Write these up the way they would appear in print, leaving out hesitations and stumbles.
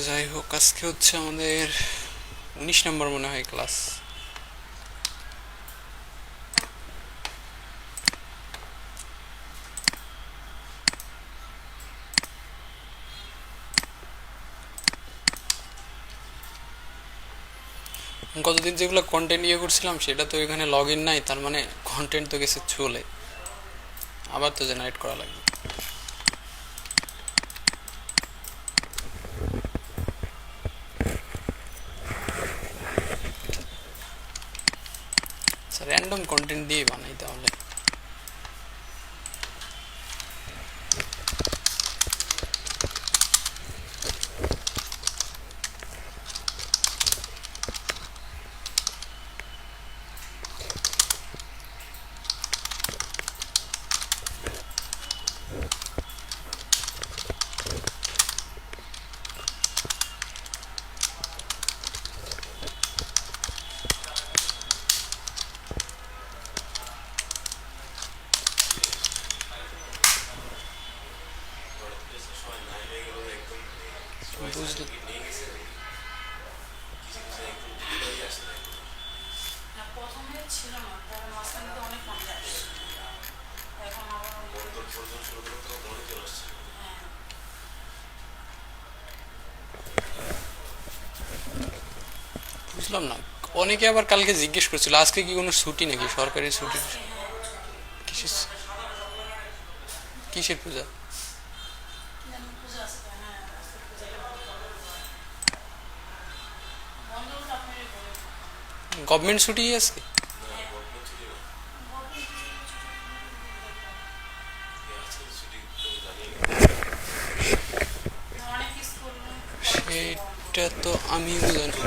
যাই হোক, আজকে হচ্ছে আমাদের 19 নম্বর মনে হয় ক্লাস। গতদিন যেগুলো কন্টেন্ট করছিলাম সেটা তো এখানে লগ ইন নাই, তার মানে কন্টেন্ট তো গেছে চলে। আবার তো জেনারেট করা লাগবে। র্যান্ডম কন্টেন্ট দিয়ে বানাই তাহলে। বুঝলি? বুঝলাম না। অনেকে আবার কালকে জিজ্ঞেস করছিল আজকে কি কোনো ছুটি নাকি, সরকারি ছুটি? কিসের কিসের পূজা? গভর্নমেন্ট ছুটি আজকে? সেটা তো আমি জানি।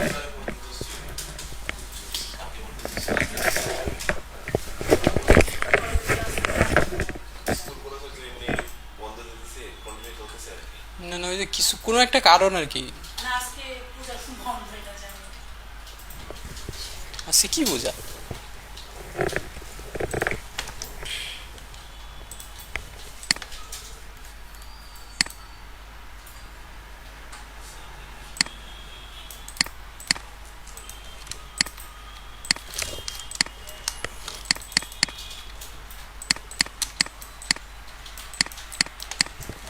না না, ওই যে কিছু কোনো একটা কারণ আর কি। আজকে কি পূজা?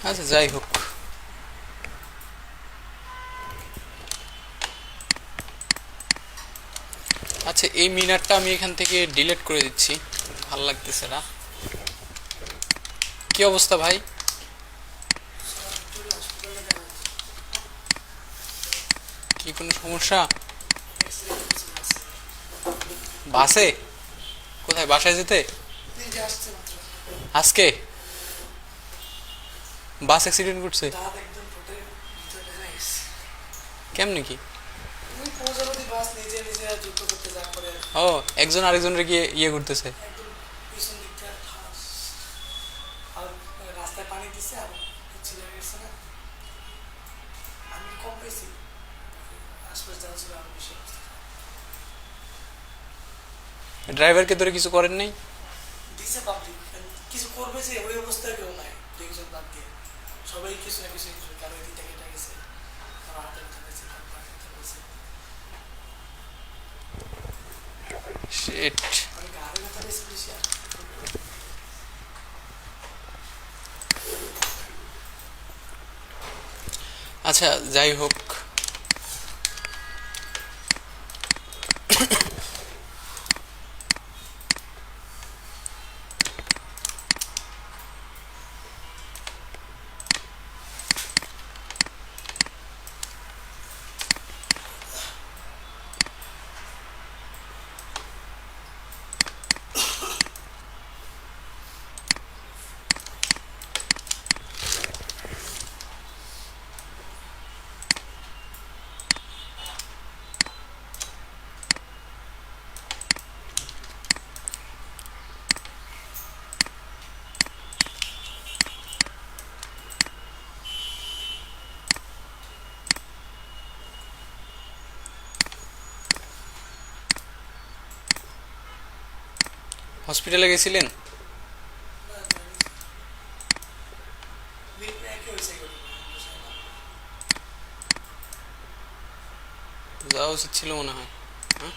আচ্ছা যাই হোক। আচ্ছা, এই মিনারটা আমি এখান থেকে ডিলিট করে দিচ্ছি, ভাল লাগতেছে না। কি অবস্থা ভাই? কি কোনো সমস্যা? বাসে? কোথায়, বাসায় যেতে? আজকে বাস অ্যাক্সিডেন্ট করছে? কেমনে কি? ও, একজন আরেকজনের গিয়ে করতেছে। ড্রাইভারকে ধরে কিছু করেন নাই? Shit. আচ্ছা যাই হোক, হসপিটালে গেছিলেন? যাওয়া উচিত ছিল মনে হয়। হ্যাঁ,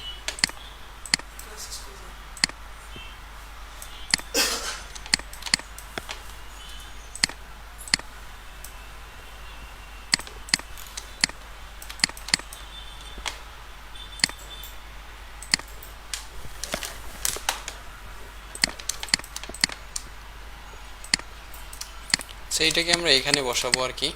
সেইটাকে আমরা এখানে বসাবো আর কি।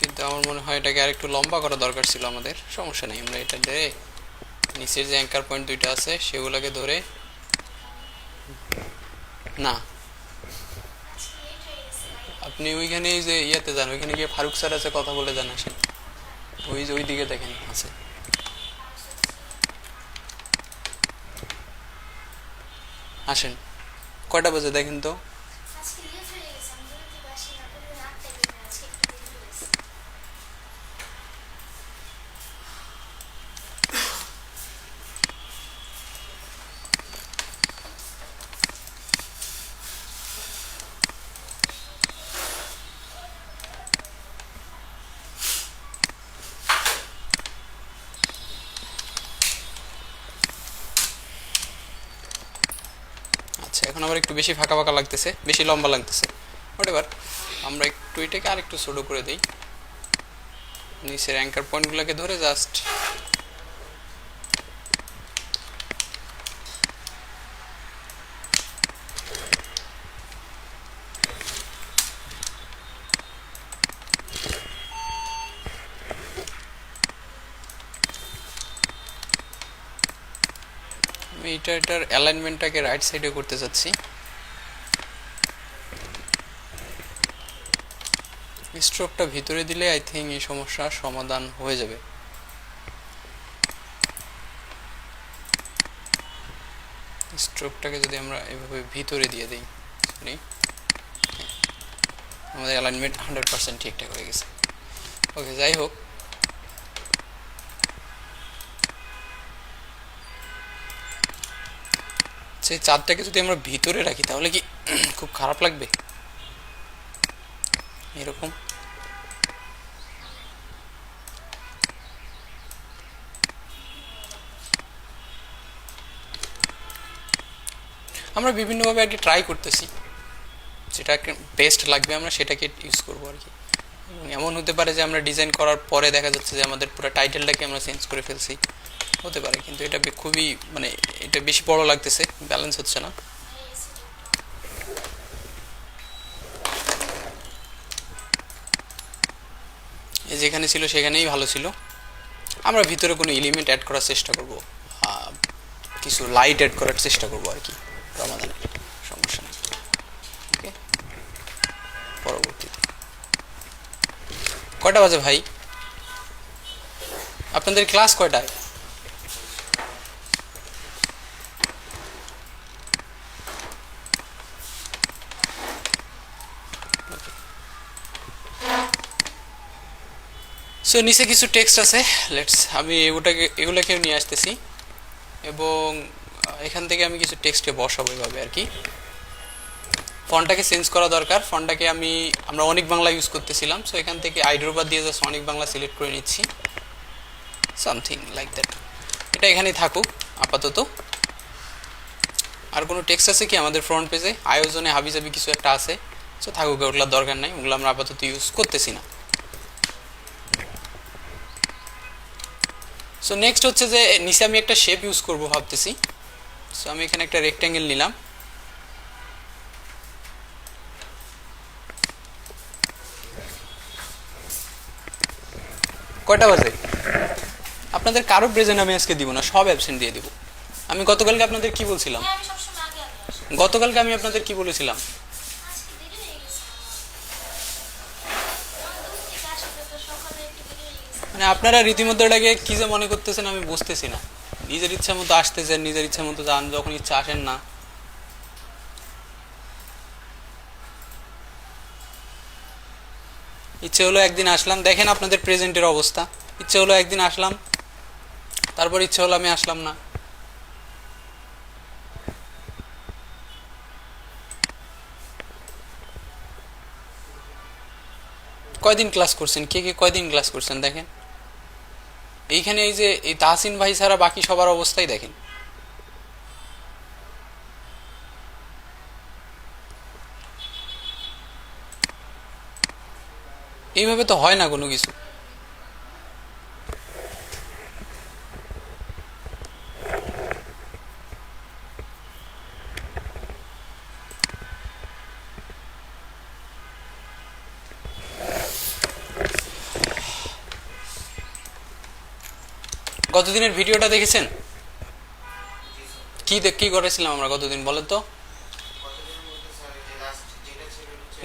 কিন্তু আমার মনে হয় এটাকে আর একটু লম্বা করা দরকার ছিল আমাদের। সমস্যা নেই, আমরা এটা ধরে নিচের যে অ্যাঙ্কার পয়েন্ট দুইটা আছে সেগুলোকে ধরে, না আপনি ওইখানে যে ইয়াতে যান, ওইখানে গিয়ে ফারুক স্যার আছে, কথা বলে যান, আসেন। ওই যে ওই দিকে দেখেন আছে। আসেন, কয়টা বাজে দেখেন তো। আচ্ছা, এখন আবার একটু বেশি ফাঁকা ফাঁকা লাগতেছে, বেশি লম্বা লাগতেছে। হোয়াটএভার, আমরা একটু এটাকে আর একটু ছোট করে দিই। নিচের অ্যাঙ্কার পয়েন্টগুলোকে ধরে জাস্ট আমি এটার অ্যালাইনমেন্টটাকে রাইট সাইডে করতে চাচ্ছি। স্ট্রোকটা ভিতরে দিলে আই থিঙ্ক এই সমস্যার সমাধান হয়ে যাবে। স্ট্রোকটাকে যদি আমরা এভাবে ভিতরে দিয়ে দিই, সরি, আমাদের অ্যালাইনমেন্ট 100% ঠিকঠাক হয়ে গেছে। ওকে, যাই হোক, সেই চাঁদটাকে যদি আমরা ভিতরে রাখি তাহলে কি খুব খারাপ লাগবে? এরকম আমরা বিভিন্নভাবে আর কি ট্রাই করতেছি, যেটা বেস্ট লাগবে আমরা সেটাকে ইউজ করবো আর কি। এমন হতে পারে যে আমরা ডিজাইন করার পরে দেখা যাচ্ছে যে আমাদের পুরো টাইটেলটাকে আমরা চেঞ্জ করে ফেলছি, হতে পারে। কিন্তু এটা খুবই মানে এটা বেশি বড় লাগতেছে, ব্যালেন্স হচ্ছে না। যেখানে ছিল সেখানেই ভালো ছিল। আমরা ভিতরে কোনো এলিমেন্ট অ্যাড করার চেষ্টা করব, কিছু লাইট অ্যাড করার চেষ্টা করব আর কি রমাদানের, সমস্যা নেই। ওকে, পরবর্তীতে কয়টা বাজে ভাই? আপনাদের ক্লাস কয়টায়? সো নিচে কিছু টেক্সট আছে, লেটস আমি এগুলোকে নিয়ে আসতেছি এবং এখান থেকে আমি কিছু টেক্সটে বসাবো এভাবে আর কি। ফন্টটাকে চেঞ্জ করা দরকার। ফন্টটাকে আমরা অনেক বাংলা ইউজ করতেছিলাম, সো এখান থেকে আইড্রোবার দিয়ে জাস্ট অনেক বাংলা সিলেক্ট করে নিচ্ছি, সামথিং লাইক দ্যাট। এটা এখানেই থাকুক আপাতত। আর কোনো টেক্সট আছে কি আমাদের ফ্রন্ট পেজে? আয়োজনে হাবিজাবি কিছু একটা আছে, সো থাকুক, ওগুলোর দরকার নাই, ওগুলো আমরা আপাতত ইউজ করতেছি না। সো নেক্সট হচ্ছে যে নিচে আমি একটা শেপ ইউজ করব ভাবতেছি। সো আমি এখানে একটা রেক্ট্যাঙ্গেল নিলাম। কয়টা বাজে? আপনাদের কারো প্রেজেন্ট আমি আজকে দিব না, সব অ্যাবসেন্ট দিয়ে দিব। আমি গতকালকে আপনাদের কি বলছিলাম? গতকালকে আমি আপনাদের কি বলেছিলাম? মানে আপনারা রীতিমতো এটাকে কি যে মনে করতেছেন আমি বুঝতেছি না। নিজের ইচ্ছা মতো আসতেছেন, নিজের ইচ্ছা মতো যান, যখন ইচ্ছা আসেন না। ইচ্ছে হলো একদিন আসলাম, দেখেন আপনাদের প্রেজেন্টের অবস্থা। ইচ্ছে হলো একদিন আসলাম, তারপর ইচ্ছে হলো আমি আসলাম না। কয়দিন ক্লাস করছেন, কে কে কয়দিন ক্লাস করছেন দেখেন। এইখানে এই যে এই তাহসিন ভাই ছাড়া বাকি সবার অবস্থাই দেখেন। এইভাবে তো হয় না কোনো কিছু। গতদিনের ভিডিওটা দেখেছেন? কি করেছিলাম আমরা গতদিন বলেন তো?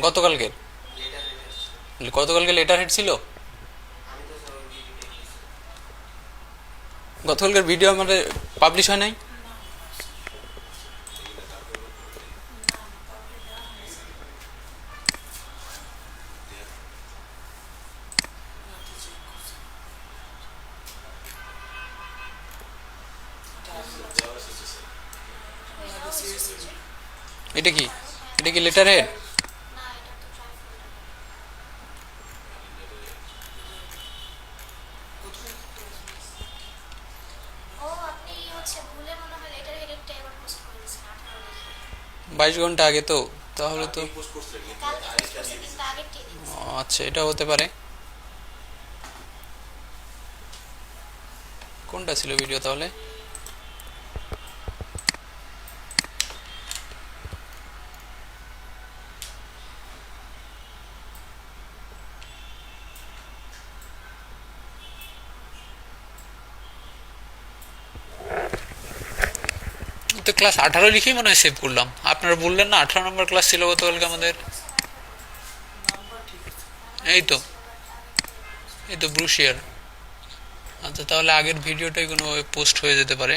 গতকালকের লেটার হেড ছিল। গতকালকের ভিডিও আমাদের পাবলিশ হয় নাই। এটা কি লেটার হেড? বাইশ ঘন্টা আগে তো, তাহলে তো আচ্ছা এটা হতে পারে। কোনটা ছিল ভিডিও তাহলে? তো ক্লাস 18 লিখেই মনে হয় সেভ করলাম। আপনারা বললেন না 18 নম্বর ক্লাস ছিল গতকালকে আমাদের। এই তো ব্রুশিয়ার। আচ্ছা তাহলে আগের ভিডিওটাই কোনো পোস্ট হয়ে যেতে পারে।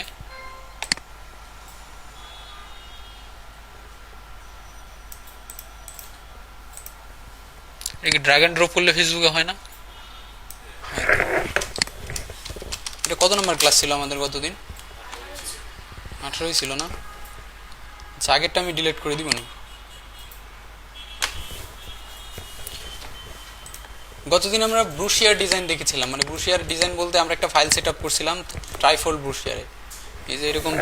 এটা কি ড্র্যাগ অ্যান্ড ড্রপ করলে ফেসবুকে হয় না? এটা কত নম্বর ক্লাস ছিল আমাদের গতদিন? 18ই ছিল না? আচ্ছা আগেরটা আমি ডিলিট করে দিব না। গতদিন আমরা ব্রুশিয়ার ডিজাইন দেখেছিলাম, মানে ব্রুশিয়ার ডিজাইন বলতে আমরা একটা ফাইল সেট আপ করছিলাম ট্রাইফোল্ড ব্রুশিয়ারে। এই যে এরকম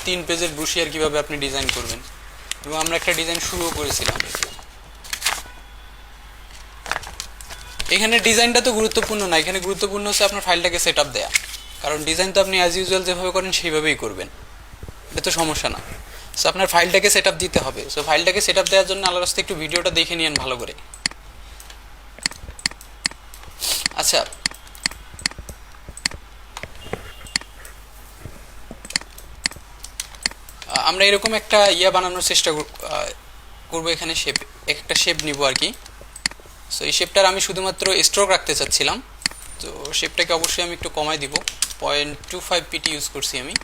3 পেজের ব্রুশিয়ার কিভাবে আপনি ডিজাইন করবেন, এবং আমরা একটা ডিজাইন শুরুও করেছিলাম। এখানে ডিজাইনটা তো গুরুত্বপূর্ণ না, এখানে গুরুত্বপূর্ণ হচ্ছে আপনার ফাইলটাকে সেট আপ দেয়া। কারণ ডিজাইন তো আপনি অ্যাজ ইউজুয়াল যেভাবে করেন সেইভাবেই করবেন, এটা তো সমস্যা না। সো আপনার ফাইলটাকে সেট আপ দিতে হবে। সো ফাইলটাকে সেট আপ দেওয়ার জন্য আল্লাহর রাস্তায় একটু ভিডিওটা দেখে নিন ভালো করে। আচ্ছা আমরা এরকম একটা বানানোর চেষ্টা করবো। এখানে শেপ, একটা শেপ নিব আর কি। সো এই শেপটার আমি শুধুমাত্র স্ট্রোক রাখতে চাচ্ছিলাম, তো শেপটাকে অবশ্যই আমি একটু কমাই দিব। 0.25 পিটি ইউজ করছি আমি।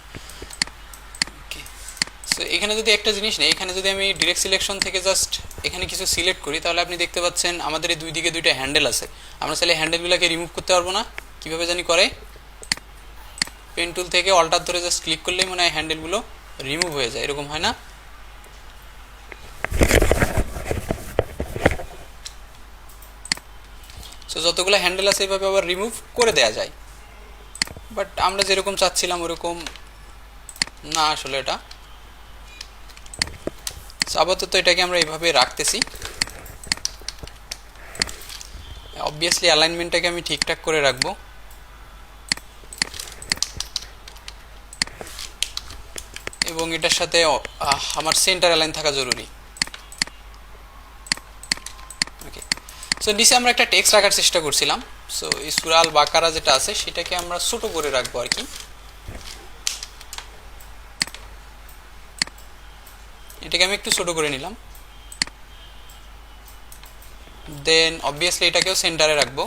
সো এখানে যদি একটা জিনিস নেই, এখানে যদি আমি ডিরেক্ট সিলেকশন থেকে জাস্ট এখানে কিছু সিলেক্ট করি, তাহলে আপনি দেখতে পাচ্ছেন আমাদের এই দুই দিকে দুইটা হ্যান্ডেল আছে। আমরা চাইলে হ্যান্ডেলগুলোকে রিমুভ করতে পারবো না। কীভাবে জানি করে, পেন টুল থেকে অল্টার ধরে জাস্ট ক্লিক করলেই মনে হয় হ্যান্ডেলগুলো রিমুভ হয়ে যায়, এরকম হয় না? সো যতগুলো হ্যান্ডেল আছে এইভাবে আবার রিমুভ করে দেয়া যায়, বাট আমরা যেরকম চাচ্ছিলাম ওরকম না আসলে এটা। আপাতত এটাকে আমরা এইভাবে রাখতেছি। অবভিয়াসলি অ্যালাইনমেন্টটাকে আমি ঠিকঠাক করে রাখবো, এবং এটার সাথে আমার সেন্টার অ্যালাইন থাকা জরুরি। ওকে, সো নিচে আমরা একটা টেক্সট রাখার চেষ্টা করছিলাম। সো এই সূরা আল বাকারা যেটা আছে সেটাকে আমরা ছোট করে রাখবো আর কি। এটাকে আমি একটু ছোট করে নিলাম। দেন অবভিয়াসলি এটাকেও সেন্টারে রাখবো।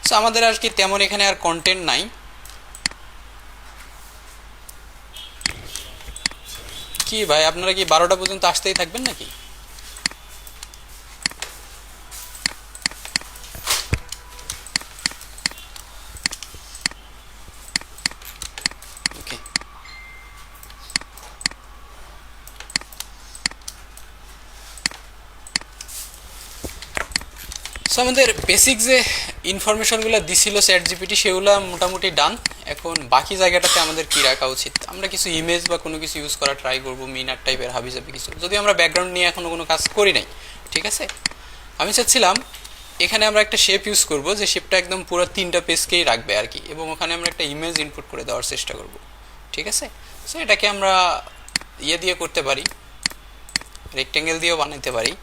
সো আমাদের আর কি তেমন এখানে আর কন্টেন্ট নাই। কি ভাই আপনারা কি 12টা পর্যন্ত আসতেই থাকবেন নাকি? ওকে, সো আমাদের বেসিক যে ইনফরমেশনগুলো দিছিল চ্যাট জিপিটি সেগুলো মোটামুটি ডান। এখন বাকি জায়গাটাতে আমাদের কি রাখা উচিত, আমরা কিছু ইমেজ বা কোনো কিছু ইউজ করা ট্রাই করবো, মিনার টাইপের হাবিজাবি কিছু, যদি আমরা ব্যাকগ্রাউন্ড নিয়ে এখনো কোনো কাজ করি নাই। ঠিক আছে, আমি চাচ্ছিলাম এখানে আমরা একটা শেপ ইউজ করব, যে শেপটা একদম পুরো 3টা পেজকেই রাখবে আর কি, এবং ওখানে আমরা একটা ইমেজ ইনপুট করে দেওয়ার চেষ্টা করব। ঠিক আছে, সো এটাকে আমরা ইয়ে দিয়ে করতে পারি, রেক্টেঙ্গেল দিয়েও বানাতে পারি।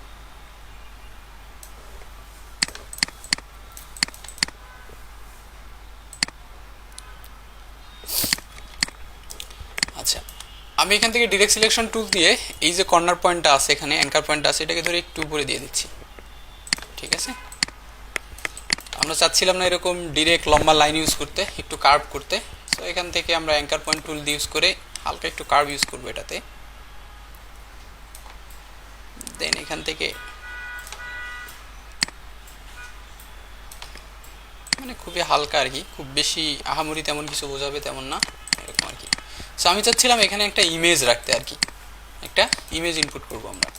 আচ্ছা, আমি এখান থেকে ডিরেক্ট সিলেকশন টুল দিয়ে এই যে কর্নার পয়েন্টটা আছে, এখানে অ্যাঙ্কার পয়েন্টটা আছে, এটাকে ধরে একটু উপরে দিয়ে দিচ্ছি। ঠিক আছে, আমরা চাচ্ছিলাম না এরকম ডিরেক্ট লম্বা লাইন ইউজ করতে, একটু কার্ভ করতে। সো এখান থেকে আমরা অ্যাঙ্কার পয়েন্ট টুল ইউজ করে হালকা একটু কার্ভ ইউজ করবো এটাতে। দেন এখান থেকে মানে খুবই হালকা আর কি, খুব বেশি আহামরি তেমন কিছু বোঝাবে তেমন না, এরকম আর কি। সো আমি চাচ্ছিলাম এখানে একটা ইমেজ রাখতে আর কি, একটা ইমেজ ইনপুট করবো আমরা।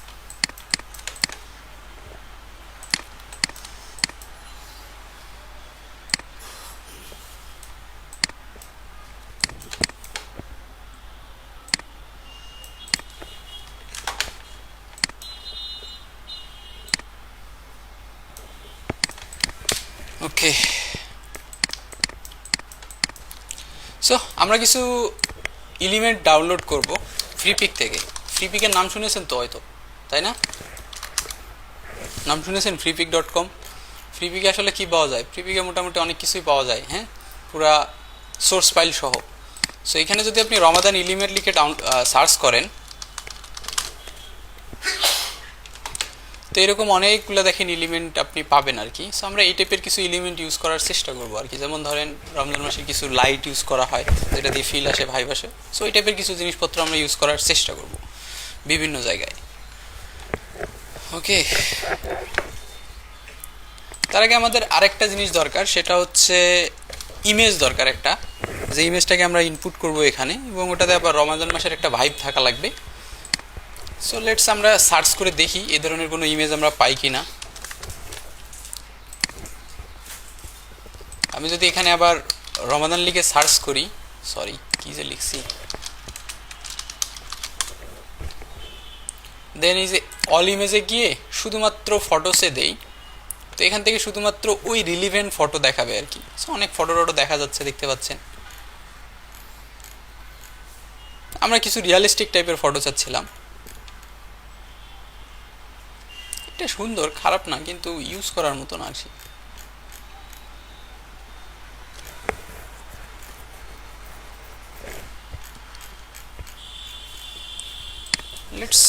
ওকে, সো আমরা কিছু এলিমেন্ট ডাউনলোড করব ফ্রিপিক থেকে। ফ্রিপিকের নাম শুনেছেন তো হয়তো, তাই না? নাম শুনেছেন freepik.com। ফ্রিপিকে আসলে কি পাওয়া যায়, ফ্রিপিকে মোটামুটি অনেক কিছুই পাওয়া যায়, হ্যাঁ, পুরা সোর্স ফাইল সহ। সো এখানে যদি আপনি রমাদান এলিমেন্ট লিখে সার্চ করেন, তো এরকম অনেকগুলো দেখেন এলিমেন্ট আপনি পাবেন আর কি। সো আমরা এই টাইপের কিছু এলিমেন্ট ইউজ করার চেষ্টা করবো আর কি, যেমন ধরেন রমজান মাসের কিছু লাইট ইউজ করা হয়, যেটা দিয়ে ফিল আসে, ভাইব আসে। সো এই টাইপের কিছু জিনিসপত্র আমরা ইউজ করার চেষ্টা করব বিভিন্ন জায়গায়। ওকে, তার আগে আমাদের আরেকটা জিনিস দরকার, সেটা হচ্ছে ইমেজ দরকার একটা, যে ইমেজটাকে আমরা ইনপুট করব এখানে, এবং ওটাতে আবার রমাদান মাসের একটা ভাইব থাকা লাগবে। সো লেটস আমরা সার্চ করে দেখি এই ধরনের কোনো ইমেজ আমরা পাই কি না। আমি যদি এখানে আবার রমাদান লিখে সার্চ করি, সরি কি যে লিখছি, দেন এই যে অল ইমেজে গিয়ে শুধুমাত্র ফটোসে দেই, তো এখান থেকে শুধুমাত্র ওই রিলিভেন্ট ফটো দেখাবে আর কি। সো অনেক ফটো টটো দেখা যাচ্ছে, দেখতে পাচ্ছেন। আমরা কিছু রিয়ালিস্টিক টাইপের ফটো চাচ্ছিলাম। এটা সুন্দর, খারাপ না, কিন্তু ইউজ করার মতো না আর কি। লেটস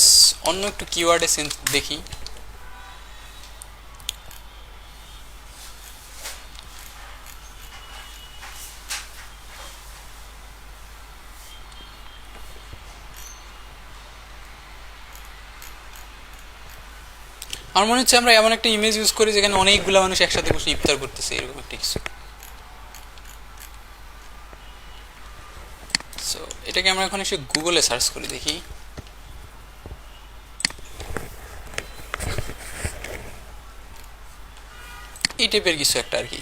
অন্য একটু কিওয়ার্ডে সেন্স দেখি। আমার মনে হচ্ছে আমরা এমন একটা ইমেজ ইউজ করি যেখানে অনেকগুলো মানুষ একসাথে বসে ইফতার করতেছে, এরকম একটা কিছু। সো এটাকে আমরা এখন এসে গুগলে সার্চ করে দেখি। এই টাইপের কিছু একটা আর কি।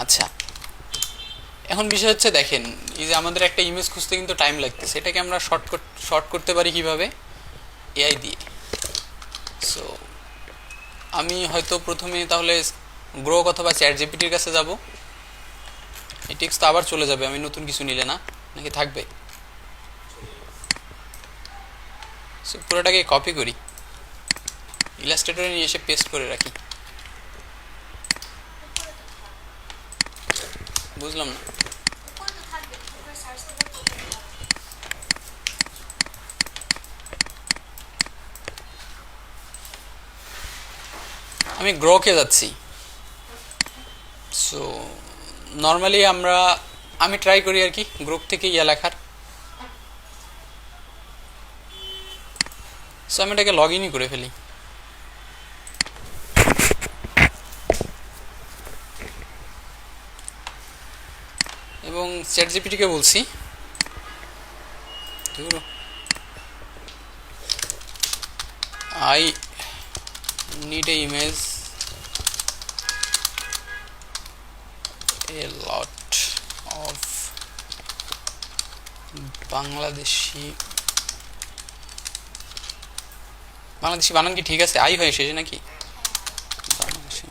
আচ্ছা, এখন বিষয় হচ্ছে দেখেন, এই যে আমাদের একটা ইমেজ খুঁজতে কিন্তু টাইম লাগতেছে, এটাকে আমরা শর্ট করতে পারি কিভাবে, এআই দিয়ে। সো আমি হয়তো প্রথমে তাহলে গ্রোক অথবা চ্যাট জিপিটির কাছে যাব। এই টেক্সট তো আবার চলে যাবে আমি নতুন কিছু নিলে, না নাকি থাকবে? সো পুরোটাকে কপি করি, ইলাস্ট্রেটরে নিয়ে এসে পেস্ট করে রাখি। বুঝলাম না। আমি গ্রোকে যাচ্ছি। সো নর্মালি আমি ট্রাই করি আর কি গ্রুপ থেকে ইয়া লেখার। সো আমি এটাকে লগ ইনই করে ফেলি। এবং চ্যাট জিপিটিকে বলছি I need a image a lot of Bangladeshi বানান কি ঠিক আছে? আই হয়ে শেষে নাকি? বাংলাদেশি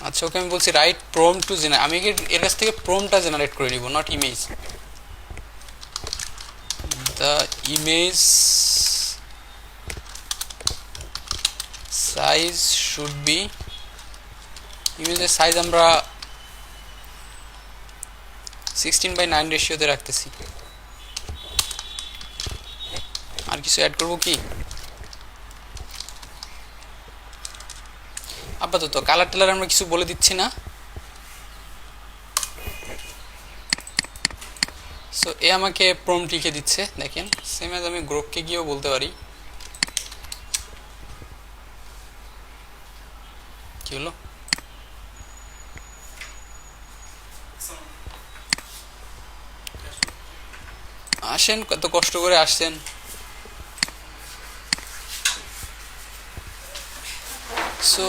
আচ্ছা, ওকে আমি বলছি রাইট প্রম্পট টু জেনারেট। আমি এর কাছ থেকে প্রম্পটটা জেনারেট করে নিব, not image. The image size should be, ইমেজের সাইজ আমরা 16:9 রেশিওতে রাখতেছি। আর কিছু অ্যাড করব কি? আপাতত কালার টেলার আমরা কিছু বলে দিচ্ছি না। সো এ আমাকে প্রম্পট লিখে দিচ্ছে, দেখেন। সেম এজ আমি গ্রোককে গিয়েও বলতে পারি। কি হলো? আসেন, কত কষ্ট করে আসছেন। সো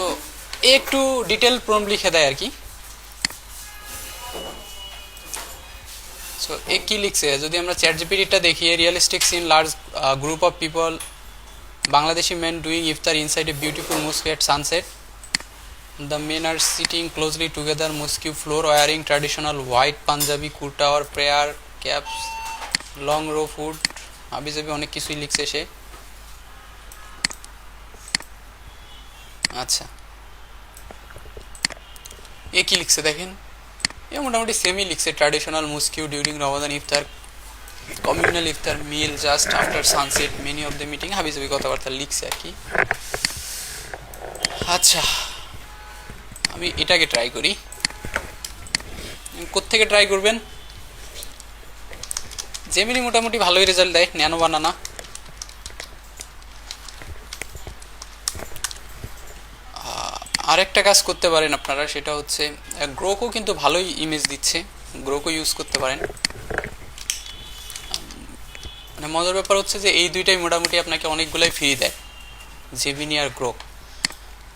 একটু ডিটেল প্রম্পট লিখে দেয় আর কি। সো এ কি লিখছে, যদি আমরা চ্যাট জিপিটিটা দেখি, realistic scene large group of people, Bangladeshi men doing iftar inside a beautiful mosque at sunset, the men are sitting closely together mosque floor wearing traditional white Punjabi kurta আর prayer caps long row food, হাবিজাবি অনেক কিছুই লিখছে সে। আচ্ছা, এ কি লিখছে দেখেন, এ মোটামুটি সেমই লিখছে। Traditional mosque during Ramadan iftar, communal iftar meal just after sunset, many of the meeting, হাবিজাবি কথাবার্তা লিখছে আর কি। আচ্ছা, আমি এটাকে ট্রাই করি। কোত্থেকে ট্রাই করবেন? জেমিনি মোটামুটি ভালোই রেজাল্ট দেয়, ন্যানো বানানা। আরেকটা কাজ করতে পারেন আপনারা, সেটা হচ্ছে গ্রোকও কিন্তু ভালোই ইমেজ দিচ্ছে, গ্রোকও ইউজ করতে পারেন। মানে মজার ব্যাপার হচ্ছে যে এই দুইটাই মোটামুটি আপনাকে অনেকগুলাই ফ্রি দেয়, জেমিনি আর গ্রোক।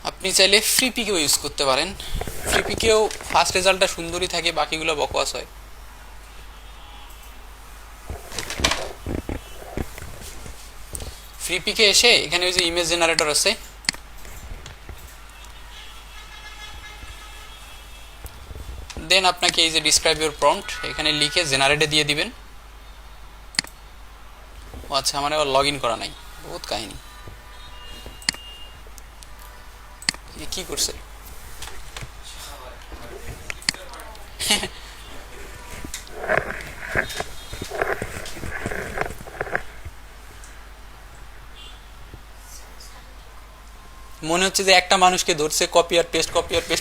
আপনি চাইলে ফ্রি পিকেও ইউজ করতে পারেন। ফ্রি পিকেও ফার্স্ট রেজাল্টটা সুন্দরই থাকে, বাকিগুলো বকওয়াস হয়। ফ্রি পিকে এসে এখানে ওই যে ইমেজ জেনারেটর আছে, দেন আপনাকে এই যে ডিসক্রাইব ইউর প্রম্পট এখানে লিখে জেনারেটে দিয়ে দিবেন। ও আচ্ছা, আমার আবার লগ ইন করা নাই, বহুত কাহিনী। কি করছে? মনে হচ্ছে যে একটা মানুষকে ধরছে, কপি আর পেস্ট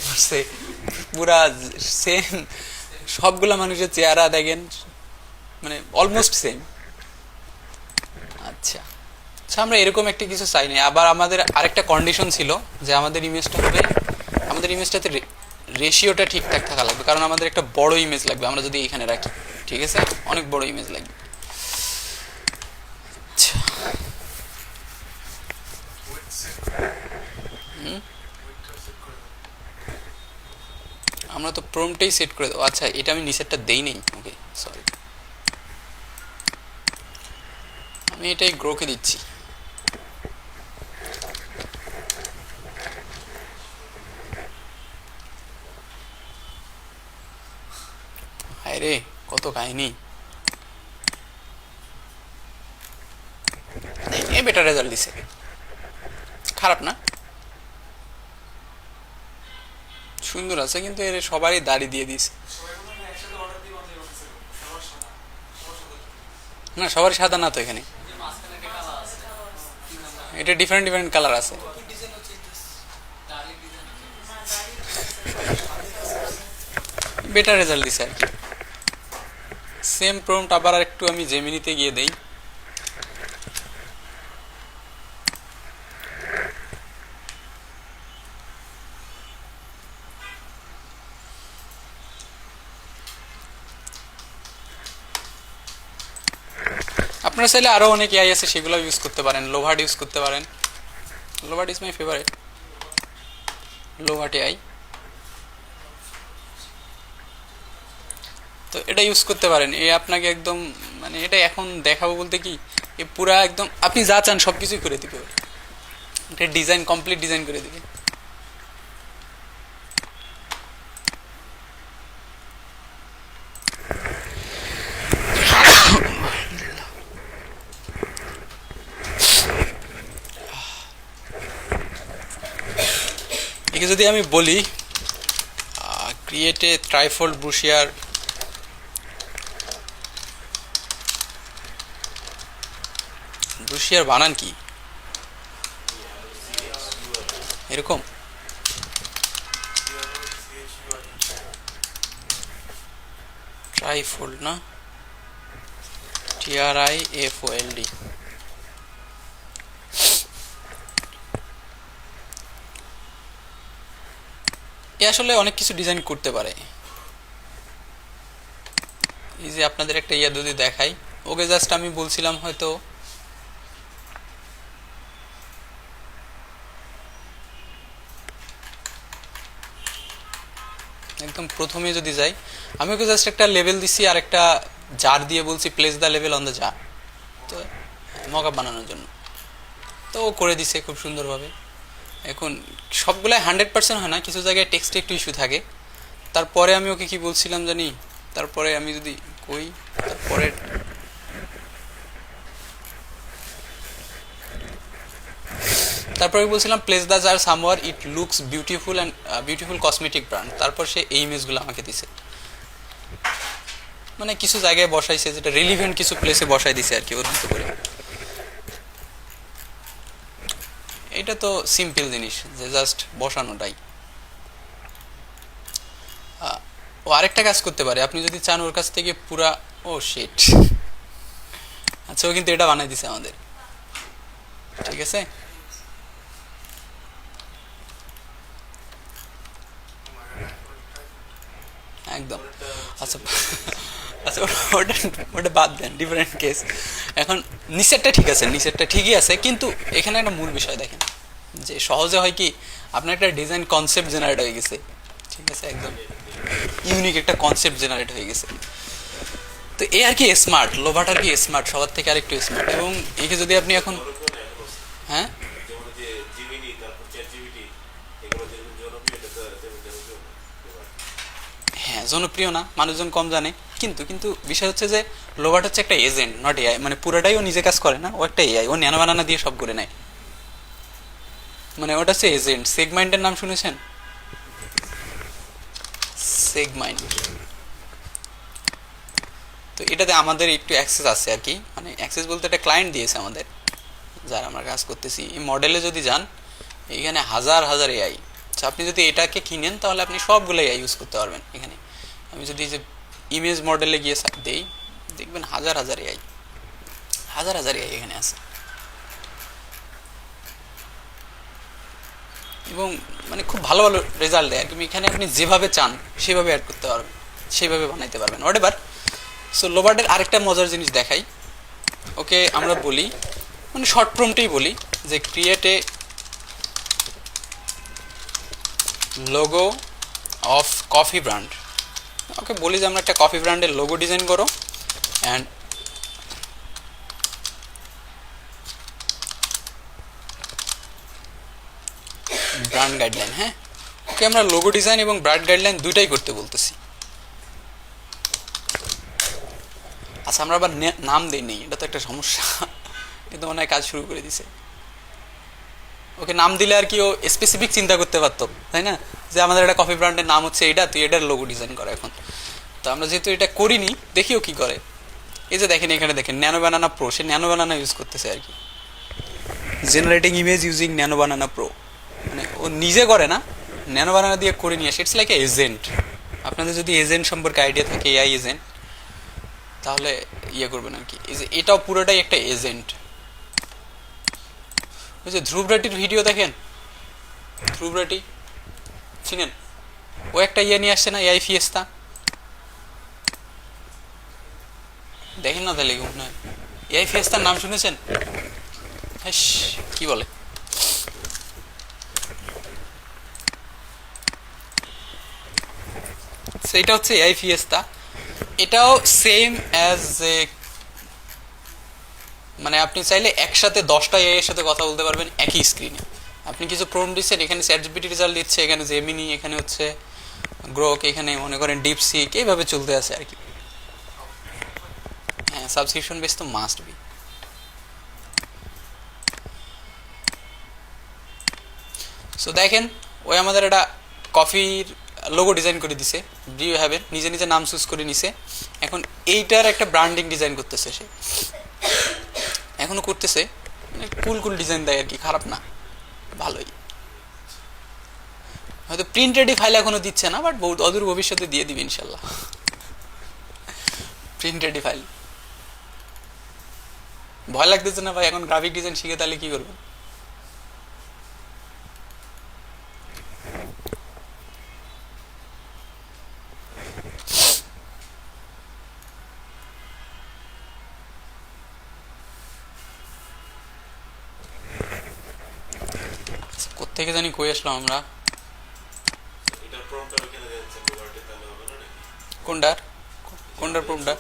করছে, পুরা সেম, সবগুলা মানুষের চেহারা দেখেন, মানে অলমোস্ট সেম। আচ্ছা আচ্ছা, আমরা এরকম একটা কিছু চাই না। আবার আমাদের আরেকটা কন্ডিশন ছিল যে আমাদের ইমেজটা হবে, আমাদের ইমেজটাতে রেশিওটা ঠিকঠাক থাকা লাগবে, কারণ আমাদের একটা বড় ইমেজ লাগবে আমরা যদি এখানে রাখি, ঠিক আছে? অনেক বড় ইমেজ লাগবে। আমরা তো প্রম্পটেই সেট করে দেবো। আচ্ছা, এটা আমি নিচেরটা দেই নেই, ওকে সরি, আমি এটাই গ্রোকে দিচ্ছি। হায় রে, কত কাহিনী। এ বেটার রেজাল্ট দিছে, খারাপ না, সুন্দর আছে। কিন্তু এর সবারই দাড়ি দিয়ে দিছে না, সবার সাদা না তো, এখানে এটা ডিফারেন্ট ডিফারেন্ট কালার আছে। বেটার রেজাল্ট দিছে আর কি। সেম প্রম্পট আবার আর একটু আমি জেমিনিতে গিয়ে দেই। আপনারা চাইলে আরও অনেক এআই আছে, সেগুলো ইউজ করতে পারেন। লোভার্ট ইউজ করতে পারেন। লোভার্ট ইজ মাই ফেভারিট। লোভার্ট এআই, তো এটা ইউজ করতে পারেন। এ আপনাকে একদম মানে এটা এখন দেখাবো বলতে কি, এ পুরা একদম আপনি যা চান সব কিছুই করে দিবে। এটা ডিজাইন কমপ্লিট ডিজাইন করে দিবে। একে যদি আমি বলি create a trifold brochure, brochure বানান কি এরকম, ট্রাইফোল্ড না, TRIFOLD। এ আসলে অনেক কিছু ডিজাইন করতে পারে। এই যে আপনাদের একটা ইয়া যদি দেখাই, ওকে জাস্ট আমি বলছিলাম হয়তো একদম প্রথমে যদি যাই, আমি ওকে জাস্ট একটা লেভেল দিছি আর একটা জার দিয়ে বলছি place the level on the jar, তো মকআপ বানানোর জন্য। তো ও করে দিছে খুব সুন্দরভাবে। এখন সবগুলাই 100% হয় না, কিছু জায়গায় টেক্সটে একটু ইস্যু থাকে। তারপরে আমি ওকে কি বলছিলাম জানি, তারপরে আমি যদি কই, তারপরে বলছিলাম place the jar somewhere it looks beautiful and beautiful cosmetic brand. তারপর সে এই ইমেজগুলো আমাকে দিছে, মানে কিছু জায়গায় বসাইছে যেটা রিলিভেন্ট কিছু প্লেসে বসাই দিছে আর কি ওর মতো করে। এটা তো সিম্পল জিনিস যে জাস্ট বসানোটাই। ও আরেকটা কাজ করতে পারে, আপনি যদি চান ওর কাছ থেকে পুরা, ও শিট, আচ্ছা ও কিন্তু এটা বানাই দিছে আমাদের, ঠিক আছে। একদম। আচ্ছা আচ্ছা ওটা ওটা বাদ দেন, ডিফারেন্ট কেস। এখন নিচেরটা ঠিক আছে, নিচেরটা ঠিকই আছে, কিন্তু এখানে একটা মূল বিষয় দেখেন যে সহজে হয় কি আপনার একটা ডিজাইন কনসেপ্ট জেনারেট হয়ে গেছে, ঠিক আছে, একদম ইউনিক একটা কনসেপ্ট জেনারেট হয়ে গেছে। তো এ আর কি স্মার্ট, লোভাট আর কি স্মার্ট, সবার থেকে আরেকটু স্মার্ট। এবং একে যদি আপনি এখন, হ্যাঁ হ্যাঁ জনপ্রিয় না, মানুষজন কম জানে, কিন্তু কিন্তু বিষয় হচ্ছে যে লোভাট হচ্ছে একটা এজেন্ট, নট এআই। মানে পুরোটাই ও নিজে কাজ করে না, ও একটা এআই, ও ন্যানো বানানা দিয়ে সব করে নেয়। মানে ওটা হচ্ছে এজেন্ট। সেগমাইন্ডের নাম শুনেছেন? সেগমাইন্ড, তো এটাতে আমাদের একটু অ্যাক্সেস আছে আর কি, মানে অ্যাক্সেস বলতে একটা ক্লায়েন্ট দিয়েছে আমাদের যারা আমরা কাজ করতেছি। এই মডেলে যদি যান, এখানে হাজার হাজার এআই। আচ্ছা আপনি যদি এটাকে কিনেন তাহলে আপনি সবগুলো এআই ইউজ করতে পারবেন এখানে। আমি যদি যে ইমেজ মডেলে গিয়ে দেই, দেখবেন হাজার হাজার এআই, হাজার হাজার এআই এখানে আছে। এবং মানে খুব ভালো ভালো রেজাল্ট দেয় আর কি। এখানে আপনি যেভাবে চান সেভাবে অ্যাড করতে পারবেন, সেভাবে বানাইতে পারবেন, হোয়াট এভার। সো লোভার্টের আরেকটা মজার জিনিস দেখাই। ওকে আমরা বলি, মানে শর্ট প্রম্পটেই বলি যে create a logo of coffee brand. Okay বলি যে আমরা একটা কফি ব্র্যান্ডের লোগো ডিজাইন করো অ্যান্ড ব্র্যান্ড গাইডলাইন। হ্যাঁ ওকে আমরা লোগো ডিজাইন এবং ব্র্যান্ড গাইডলাইন দুইটাই করতে বলতেছি। আচ্ছা আমরা আবার নাম দিই নেই, এটা তো একটা সমস্যা, কিন্তু মনে হয় কাজ শুরু করে দিছে। ওকে নাম দিলে আর কি ও স্পেসিফিক চিন্তা করতে পারতো, তাই না, যে আমাদের একটা কফি ব্র্যান্ডের নাম হচ্ছে এইটা, তুই এটার লোগো ডিজাইন করে। এখন তো আমরা যেহেতু এটা করিনি, দেখি ও কি করে। এই যে দেখেন এখানে দেখেন ন্যানো বানানা প্রো, সে ন্যানো বানানা ইউজ করতেছে আর কি, জেনারেটিং ইমেজ ইউজিং ন্যানো বানানা প্রো। মানে ও নিজে করে না, ন্যানো বানানা দিয়ে করে নিয়ে আসে। ইটস লাইক এ এজেন্ট, আপনাদের যদি এজেন্ট সম্পর্কে আইডিয়া থাকে, এআই এজেন্ট, তাহলে ইয়ে করবেন আর কি। এই যে এটাও পুরোটাই একটা এজেন্ট। ওই যে ধ্রুব রাটির ভিডিও দেখেন, ধ্রুব রাটি চিনেন, ও একটা ইয়ে নিয়ে আসছে না, এআই ফিয়েস্তা, দেখেন না তাহলে মনে হয় এআই ফিয়েস্তার নাম শুনেছেন? হ্যাঁ, কি বলে, সেটা হচ্ছে এআই ফিয়েস্তা। এটাও সেম অ্যাজ এ, মানে আপনি চাইলে একসাথে 10টা এআই এর সাথে কথা বলতে পারবেন একই স্ক্রিনে। আপনি কিছু প্রম্পট দিচ্ছেন, এখানে চ্যাটজিপিটি রেজাল্ট দিচ্ছে, এখানে জেমিনি, এখানে হচ্ছে গ্রোক, এখানে মনে করেন ডিপসিক, এইভাবে চলতে আছে আর কি। হ্যাঁ, সাবস্ক্রিপশন বেস তো মাস্ট বি। সো দেখেন, ওই আমাদের একটা কফির লোগো ডিজাইন করে দিছে, ডিউ হ্যাভেন, নিজে নিজে নাম চুজ করে নিছে। এখন এইটার একটা ব্র্যান্ডিং ডিজাইন করতেছে সে, এখনো করতেছে, মানে কুল কুল ডিজাইন দেয় আর কি, খারাপ না, ভালোই। হয়তো প্রিন্ট রেডি ফাইল এখনো দিচ্ছে না, বাট বহুত অদূর ভবিষ্যতে দিয়ে দিবে ইনশাল্লাহ প্রিন্ট রেডি ফাইল। ভয় লাগতেছে না ভাই এখন গ্রাফিক ডিজাইন শিখে, তাহলে কি করবেন? কোত্থেকে জানি কই আসলাম আমরা, কোনটার কোনটার প্রমটা?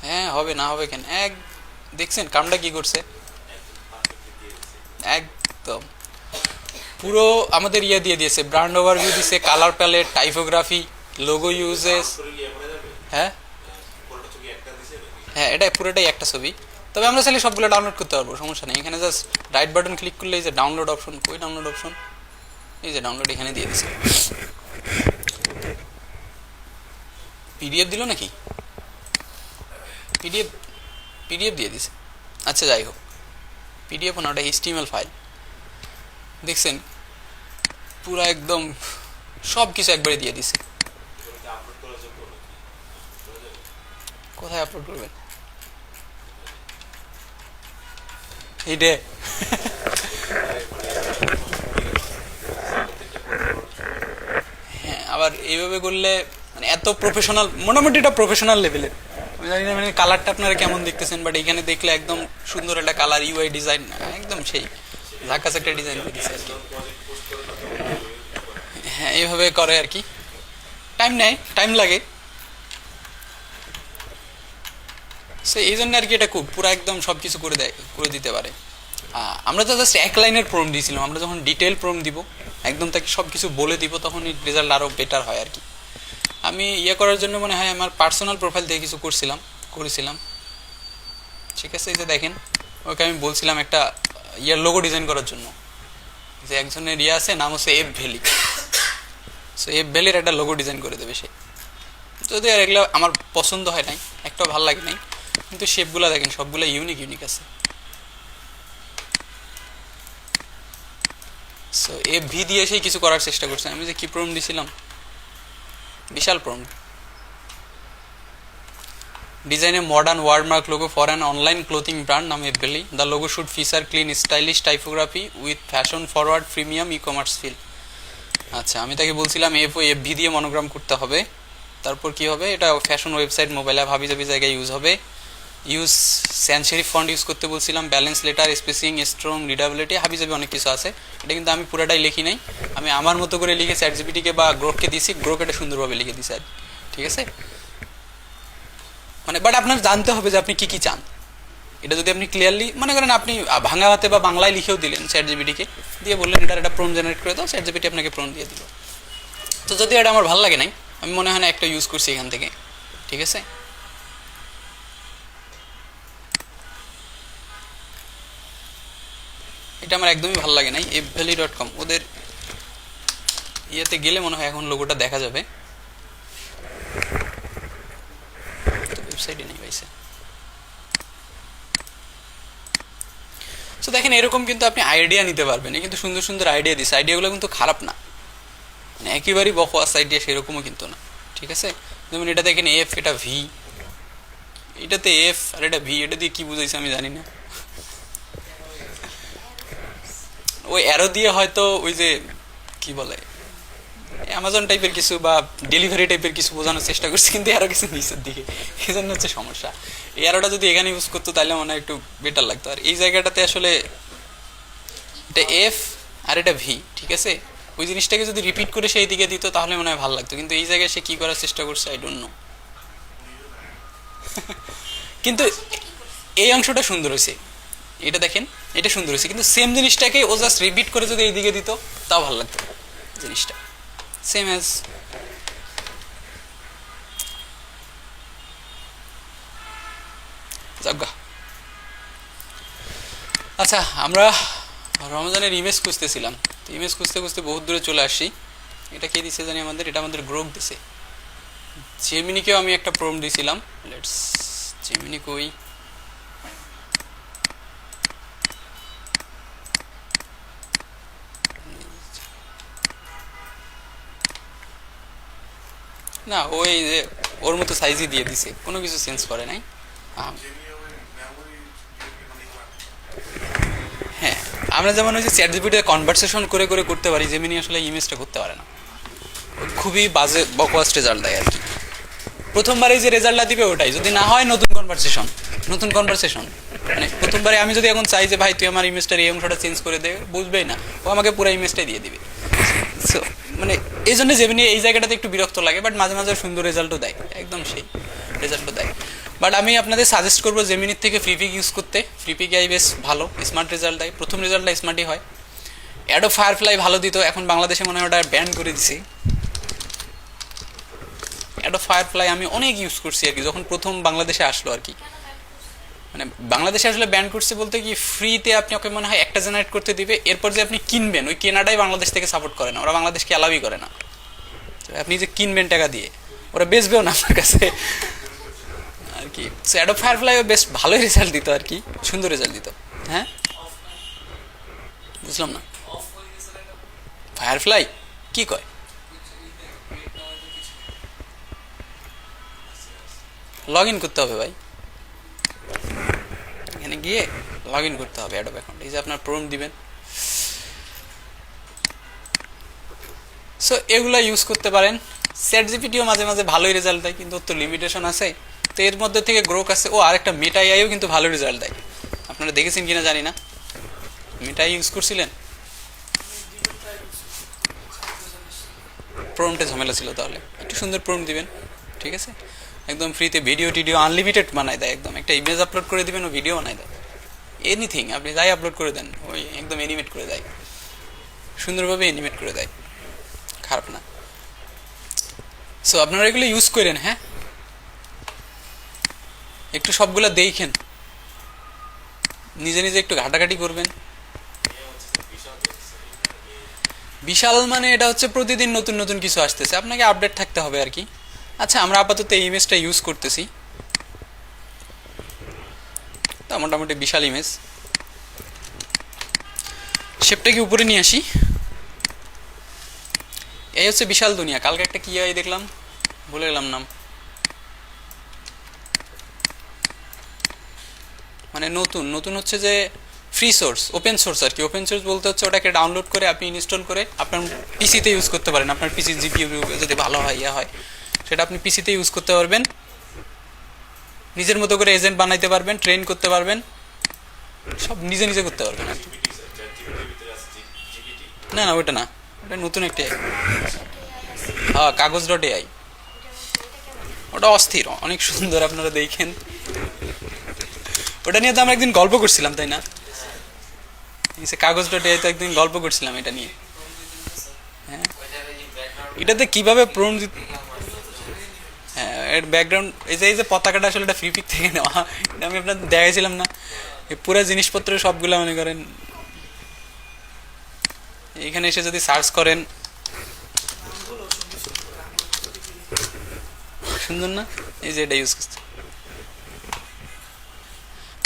হ্যাঁ হবে, না হবে কেন? দেখছেন কামটা কি করছে একদম পুরো আমাদের ইয়ে দিয়ে দিয়েছে, ব্র্যান্ড ওভারভিউ দিয়েছে, colour palette, typography, logo uses. হ্যাঁ হ্যাঁ, এটা পুরোটাই একটা ছবি। তবে আমরা চাইলে সবগুলো ডাউনলোড করতে পারবো, সমস্যা নেই। এখানে জাস্ট রাইট বাটন ক্লিক করলে এই যে ডাউনলোড অপশন, কই ডাউনলোড অপশন, এই যে ডাউনলোড এখানে দিয়ে দিছে। পিডিএফ দিল নাকি? পিডিএফ পিডিএফ দিয়ে দিছে। আচ্ছা যাই হোক, পিডিএফ না, ওটা এইচটিএমএল ফাইল। দেখছেন পুরো একদম সব কিছু একবারে দিয়ে দিছে। কোথায় আপলোড করবেন এইটা? হ্যাঁ, আবার এইভাবে করলে মানে এত প্রফেশনাল, মোটামুটি এটা প্রফেশনাল লেভেলের। আমি জানি না মানে কালারটা আপনারা কেমন দেখতেছেন, বাট এখানে দেখলে একদম সুন্দর একটা কালার, ইউআই ডিজাইন একদম সেই ঝাকাস একটা ডিজাইন করে দিচ্ছে আর কি। হ্যাঁ, এইভাবে করে আর কি, টাইম নেয়, টাইম লাগে। সো এই জন্য আর কি এটা খুব পুরো একদম সব কিছু করে দেয়, করে দিতে পারে। আমরা তো জাস্ট এক লাইনের প্রম্পট দিয়েছিলাম, আমরা যখন ডিটেল প্রম্পট দিব, একদম তাকে সব কিছু বলে দিব, তখন রেজাল্ট আরও বেটার হয় আর কি। আমি ইয়ে করার জন্য মনে হয় আমার পার্সোনাল প্রোফাইল দিয়ে কিছু করেছিলাম, ঠিক আছে। এই যে দেখেন, ওকে আমি বলছিলাম একটা ইয়ার লোগো ডিজাইন করার জন্য, যে একজনের ইয়ে আছে, নাম হচ্ছে এফ ভ্যালি। সো এফ ভ্যালির একটা লোগো ডিজাইন করে দেবে সে। যদি আর এগুলো আমার পছন্দ হয় নাই, একটাও ভালো লাগে নাই, কিন্তু শেপগুলো দেখেন সবগুলো ইউনিক আছে। সো এফ ভি দিয়ে সেই কিছু করার চেষ্টা করছে। আমি যে কি প্রম্পট দিয়েছিলাম, বিশাল prompt. Design a modern wordmark logo for an online clothing brand named Ebeli. The logo should feature clean, stylish typography with fashion-forward premium e-commerce feel. আচ্ছা, আমি তাকে বলছিলাম এফ ভি দিয়ে মনোগ্রাম করতে হবে। তারপর কি হবে, এটা ফ্যাশন ওয়েবসাইট, মোবাইল অ্যাপ, হাবিজাবি জায়গায় ইউজ হবে। ইউজ স্যান্স সেরিফ ফন্ট ইউজ করতে বলছিলাম, ব্যালেন্স লেটার, স্পেসিং, স্ট্রং, রিডাবিলিটি, হাবিজাবি অনেক কিছু আছে। এটা কিন্তু আমি পুরোটাই লিখি নাই, আমি আমার মতো করে লিখে চ্যাটজিপিটিকে বা গ্রোককে দিয়েছি, গ্রোক এটা সুন্দরভাবে লিখে দিয়েছে আর ঠিক আছে। মানে বাট আপনার জানতে হবে যে আপনি কি কি চান। এটা যদি আপনি ক্লিয়ারলি মনে করেন, আপনি ভাঙা হাতে বা বাংলায় লিখেও দিলেন চ্যাটজিপিটিকে, দিয়ে বললেন এটার একটা প্রম্পট জেনারেট করে দাও, চ্যাটজিপিটি আপনাকে প্রম্পট দিয়ে দিল। তো যদি এটা আমার ভালো লাগে নাই, আমি মনে হয় না একটা ইউজ করছি এখান থেকে, ঠিক আছে। এটা আমার একদমই ভালো লাগে নাই। fvalley.com ওদের ইয়েতে গেলে মনে হয় এখন লোগোটা দেখা যাবে, ওয়েবসাইটে নেই পাইছে। তো দেখেন এরকম কিন্তু আপনি আইডিয়া নিতে পারবেন, কিন্তু সুন্দর সুন্দর আইডিয়া দিচ্ছে, আইডিয়াগুলো কিন্তু খারাপ না। মানে একেবারেই বকওয়াস আইডিয়া সেরকমও কিন্তু না, ঠিক আছে। যেমন এটা দেখেন এফ, এটা ভি, এটাতে এফ আর এটা ভি, এটা দিয়ে কি বুঝাইছে আমি জানি না। ওই অ্যারো দিয়ে হয়তো ওই যে কি বলে অ্যামাজন টাইপের কিছু বা ডেলিভারি টাইপের কিছু বোঝানোর চেষ্টা করছি, কিন্তু আরো কিছু নিচের দিকে, এই জন্য হচ্ছে সমস্যা। এই অ্যারোটা যদি এখানে ইউজ করতো তাহলে মনে হয় একটু বেটার লাগতো। আর এই জায়গাটাতে আসলে এটা এফ আর এটা ভি, ঠিক আছে। ওই জিনিসটাকে যদি রিপিট করে সেই দিকে দিত তাহলে মনে হয় ভালো লাগতো, কিন্তু এই জায়গায় সে কি করার চেষ্টা করছে আই ডোন্ট নো। কিন্তু এই অংশটা সুন্দর হয়েছে, এটা দেখেন, এটা সুন্দর হয়েছে, কিন্তু সেম জিনিসটাকে ও জাস্ট রিপিট করে যদি এইদিকে দিত তাও ভালো লাগতো জিনিসটা, সেম অ্যাজ। যাজ্ঞা। আচ্ছা, আমরা রমজানের ইমেজ খুঁজতেছিলাম, ইমেজ খুঁজতে খুঁজতে বহুত দূরে চলে আসছি। এটা কে দিছে জানি আমাদের, এটা আমাদের গ্রোক দিছে। জেমিনিকেও আমি একটা প্রম দিয়েছিলাম, লেটস জেমিনি কই, না ওই যে ওর মতো সাইজই দিয়ে দিছে, কোনো কিছু চেঞ্জ করে নাই। হ্যাঁ, আমরা যেমন ওই যে চ্যাট জিপিটিতে কনভারসেশন করে করে করতে পারি, জেমিনি আসলে ইমেজটা করতে পারে না, খুবই বাজে বকওয়াস রেজাল্ট দেয় আর কি। প্রথমবারে যে রেজাল্টটা দিবে ওটাই, যদি না হয় নতুন কনভারসেশন, নতুন কনভারসেশন। মানে প্রথমবারে আমি যদি এখন চাই যে ভাই তুই আমার ইমেজটার এই অংশটা চেঞ্জ করে দে, বুঝবেই না, ও আমাকে পুরো ইমেজটাই দিয়ে দিবে। সো মানে এই জন্য জেমিনি এই জায়গাটাতে একটু বিরক্ত লাগে, বাট মাঝে মাঝে সুন্দর রেজাল্টও দেয়, একদম সেই রেজাল্টও দেয়। বাট আমি আপনাদের সাজেস্ট করবো জেমিনির থেকে ফ্রিপিক ইউজ করতে। ফ্রিপিক আই বেশ ভালো, স্মার্ট রেজাল্ট দেয়, প্রথম রেজাল্টটা স্মার্টই হয়। অ্যাডো ফায়ারফ্লাই ভালো দিত, এখন বাংলাদেশে মনে হয় ওটা ব্যান করে দিছি। অ্যাডো ফায়ারফ্লাই আমি অনেক ইউজ করছি আর কি, যখন প্রথম বাংলাদেশে আসলো আর কি। মানে বাংলাদেশে আসলে ব্যান করছে বলতে কি, ফ্রিতে আপনি ওকে মনে হয় একটা জেনারেট করতে দিবে, এরপর যে আপনি কিনবেন ওই কেনাটাই বাংলাদেশ থেকে সাপোর্ট করে না, ওরা বাংলাদেশকে অ্যালাউই করে না। আপনি যে কিনবেন টাকা দিয়ে, ওরা বেচবেও না আপনার কাছে আর কি। সো অ্যাডো ফায়ারফ্লাইও বেশ ভালোই রেজাল্ট দিত আর কি, সুন্দর রেজাল্ট দিত। হ্যাঁ বুঝলাম না, ফায়ারফ্লাই কি কয়? লগ ইন করতে হবে ভাই, এখানে গিয়ে লগ ইন করতে হবে অ্যাডোব অ্যাকাউন্ট, এই যে আপনার প্রম দিবেন। সো এগুলো ইউজ করতে পারেন। চ্যাট জিপিটিও মাঝে মাঝে ভালোই রেজাল্ট দেয়, কিন্তু ওর তো লিমিটেশন আছে। তো এর মধ্যে থেকে গ্রোক আছে, ও আরেকটা মেটা এআইও কিন্তু ভালো রেজাল্ট দেয়, আপনারা দেখেছেন কিনা জানি না। মেটা ইউজ করছিলেন? প্রমটে ঝামেলা ছিল, তাহলে একটু সুন্দর প্রম দিবেন, ঠিক আছে। একদম ফ্রিতে ভিডিও টিডিও আনলিমিটেড বানায় দেয়, একদম একটা ইমেজ আপলোড করে দিবেন ও ভিডিও বানায় দেয়, এনিথিং আপনি যাই আপলোড করে দেন ওই একদম এনিমেট করে দেয়, সুন্দরভাবে এনিমেট করে দেয়, খারাপ না। সো আপনারা এগুলো ইউজ করেন, হ্যাঁ একটু সবগুলো দেখেন, নিজে নিজে একটু ঘাটাঘাটি করবেন। বিশাল মানে এটা হচ্ছে প্রতিদিন নতুন নতুন কিছু আসতেছে, আপনাকে আপডেট থাকতে হবে আর কি। আচ্ছা, আমরা আপাতত এই ইমেজটা ইউজ করতেছি, তা মোটামুটি বিশাল ইমেজ। শেপটাকে উপরে নিয়ে আসি, এই হচ্ছে বিশাল দুনিয়া। কালকে একটা কি আই দেখলাম, ভুলে গেলাম নাম, মানে নতুন নতুন হচ্ছে যে ফ্রি সোর্স, ওপেন সোর্স আর কি। ওপেন সোর্স বলতে হচ্ছে ওটাকে ডাউনলোড করে আপনি ইনস্টল করে আপনার পিসিতে ইউজ করতে পারেন, আপনার পিসি জিপিইউ যদি ভালো হয় ইয়া হয়, সেটা আপনি পিসিতে ইউজ করতে পারবেন, নিজের মতো করে এজেন্ট বানাইতে পারবেন, ট্রেন করতে পারবেন, সব নিজে নিজে করতে পারবেন আর কি। না না ওটা না, ওটা নতুন একটা, হ্যাঁ কাগজ ডট এআই, ওটা অস্থির, অনেক সুন্দর, আপনারা দেখেন। ওটা নিয়ে তো আমরা একদিন গল্প করছিলাম, তাই না? কাগজ ডট এআই তো একদিন গল্প করছিলাম এটা নিয়ে। হ্যাঁ, এটাতে কিভাবে প্রম, হ্যাঁ এর ব্যাকগ্রাউন্ড এই যে পতাকাটা আসলে এটা ফ্রি পিক থেকে নেওয়া, এটা আমি আপনাদের দেখাইছিলাম না। এই পুরো জিনিসপত্র সবগুলো মনে করেন এখানে এসে যদি সার্চ করেন, সুন্দর না? এই যে এটা ইউজ করছে,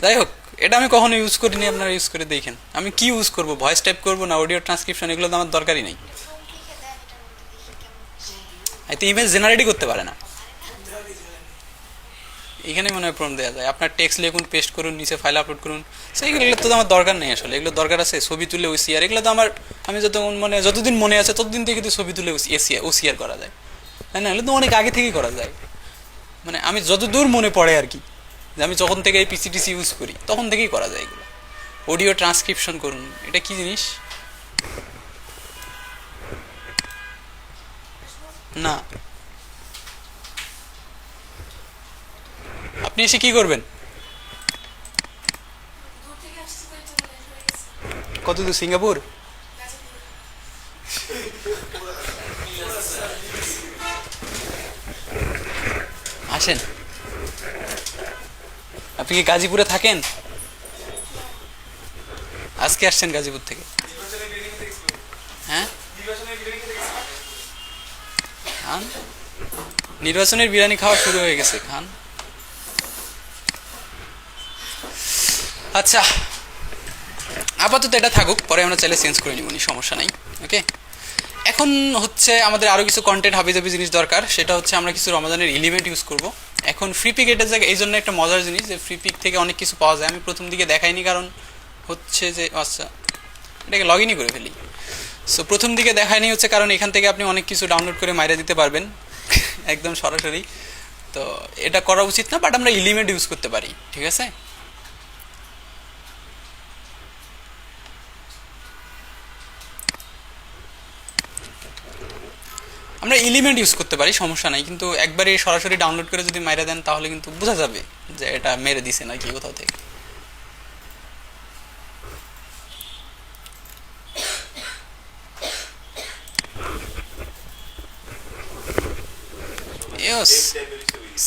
যাই হোক এটা আমি কখনো ইউজ করিনি, আপনারা ইউজ করে দেখেন। আমি কি ইউজ করবো, ভয়েস টাইপ করবো না অডিও ট্রান্সক্রিপশন, এগুলো তো আমার দরকারই নেই। তো ইমেজ জেনারেটই করতে পারে না। এখানে মনে হয় প্রম্পট দেওয়া যায়, আপনার টেক্সট লিখুন, পেস্ট করুন, নিচে ফাইল আপলোড করুন। সো এগুলো তো আমার দরকার নেই আসলে, এগুলো দরকার আছে ছবি তুলে ওসিআর, এগুলো তো আমার, আমি যতদিন মনে আছে ততদিন থেকে কিন্তু ছবি তুলে ওসিআর করা যায়, তাই না? এগুলো তো অনেক আগে থেকেই করা যায়, মানে আমি যতদূর মনে পড়ে আর কি, যে আমি যখন থেকে এই পিসিটিসি ইউজ করি তখন থেকেই করা যায় এগুলো। অডিও ট্রান্সক্রিপশন করুন, এটা কি জিনিস? না, আপনি এসে কি করবেন? কত দূর? সিঙ্গাপুর? আসেন, আপনি কি গাজীপুরে থাকেন? আজকে আসছেন গাজীপুর থেকে? হ্যাঁ, খান, নির্বাচনের বিরিয়ানি খাওয়া শুরু হয়ে গেছে, খান। আচ্ছা, আপাতত এটা থাকুক, পরে আমরা চাইলে চেঞ্জ করে নিব, সমস্যা নাই। ওকে, এখন হচ্ছে আমাদের আরও কিছু কন্টেন্ট হাবিজাবি জিনিস দরকার, সেটা হচ্ছে আমরা কিছু রমাদানের এলিমেন্ট ইউজ করব। এখন ফ্রি পিক এটার জায়গায় এই জন্য একটা মজার জিনিস যে ফ্রি পিক থেকে অনেক কিছু পাওয়া যায়। আমি প্রথম দিকে দেখাইনি, কারণ হচ্ছে যে, আচ্ছা এটাকে লগ ইনই করে ফেলি। সো প্রথম দিকে দেখায়নি হচ্ছে কারণ এখান থেকে আপনি অনেক কিছু ডাউনলোড করে মাইরা দিতে পারবেন একদম সরাসরি, তো এটা করা উচিত না, বাট আমরা এলিমেন্ট ইউজ করতে পারি, ঠিক আছে? আমরা এলিমেন্ট ইউজ করতে পারি, সমস্যা নাই, কিন্তু একবারে সরাসরি ডাউনলোড করে যদি মাইরা দেন তাহলে কিন্তু বোঝা যাবে যে এটা মেরে দিছে নাকি কোথাও থেকে।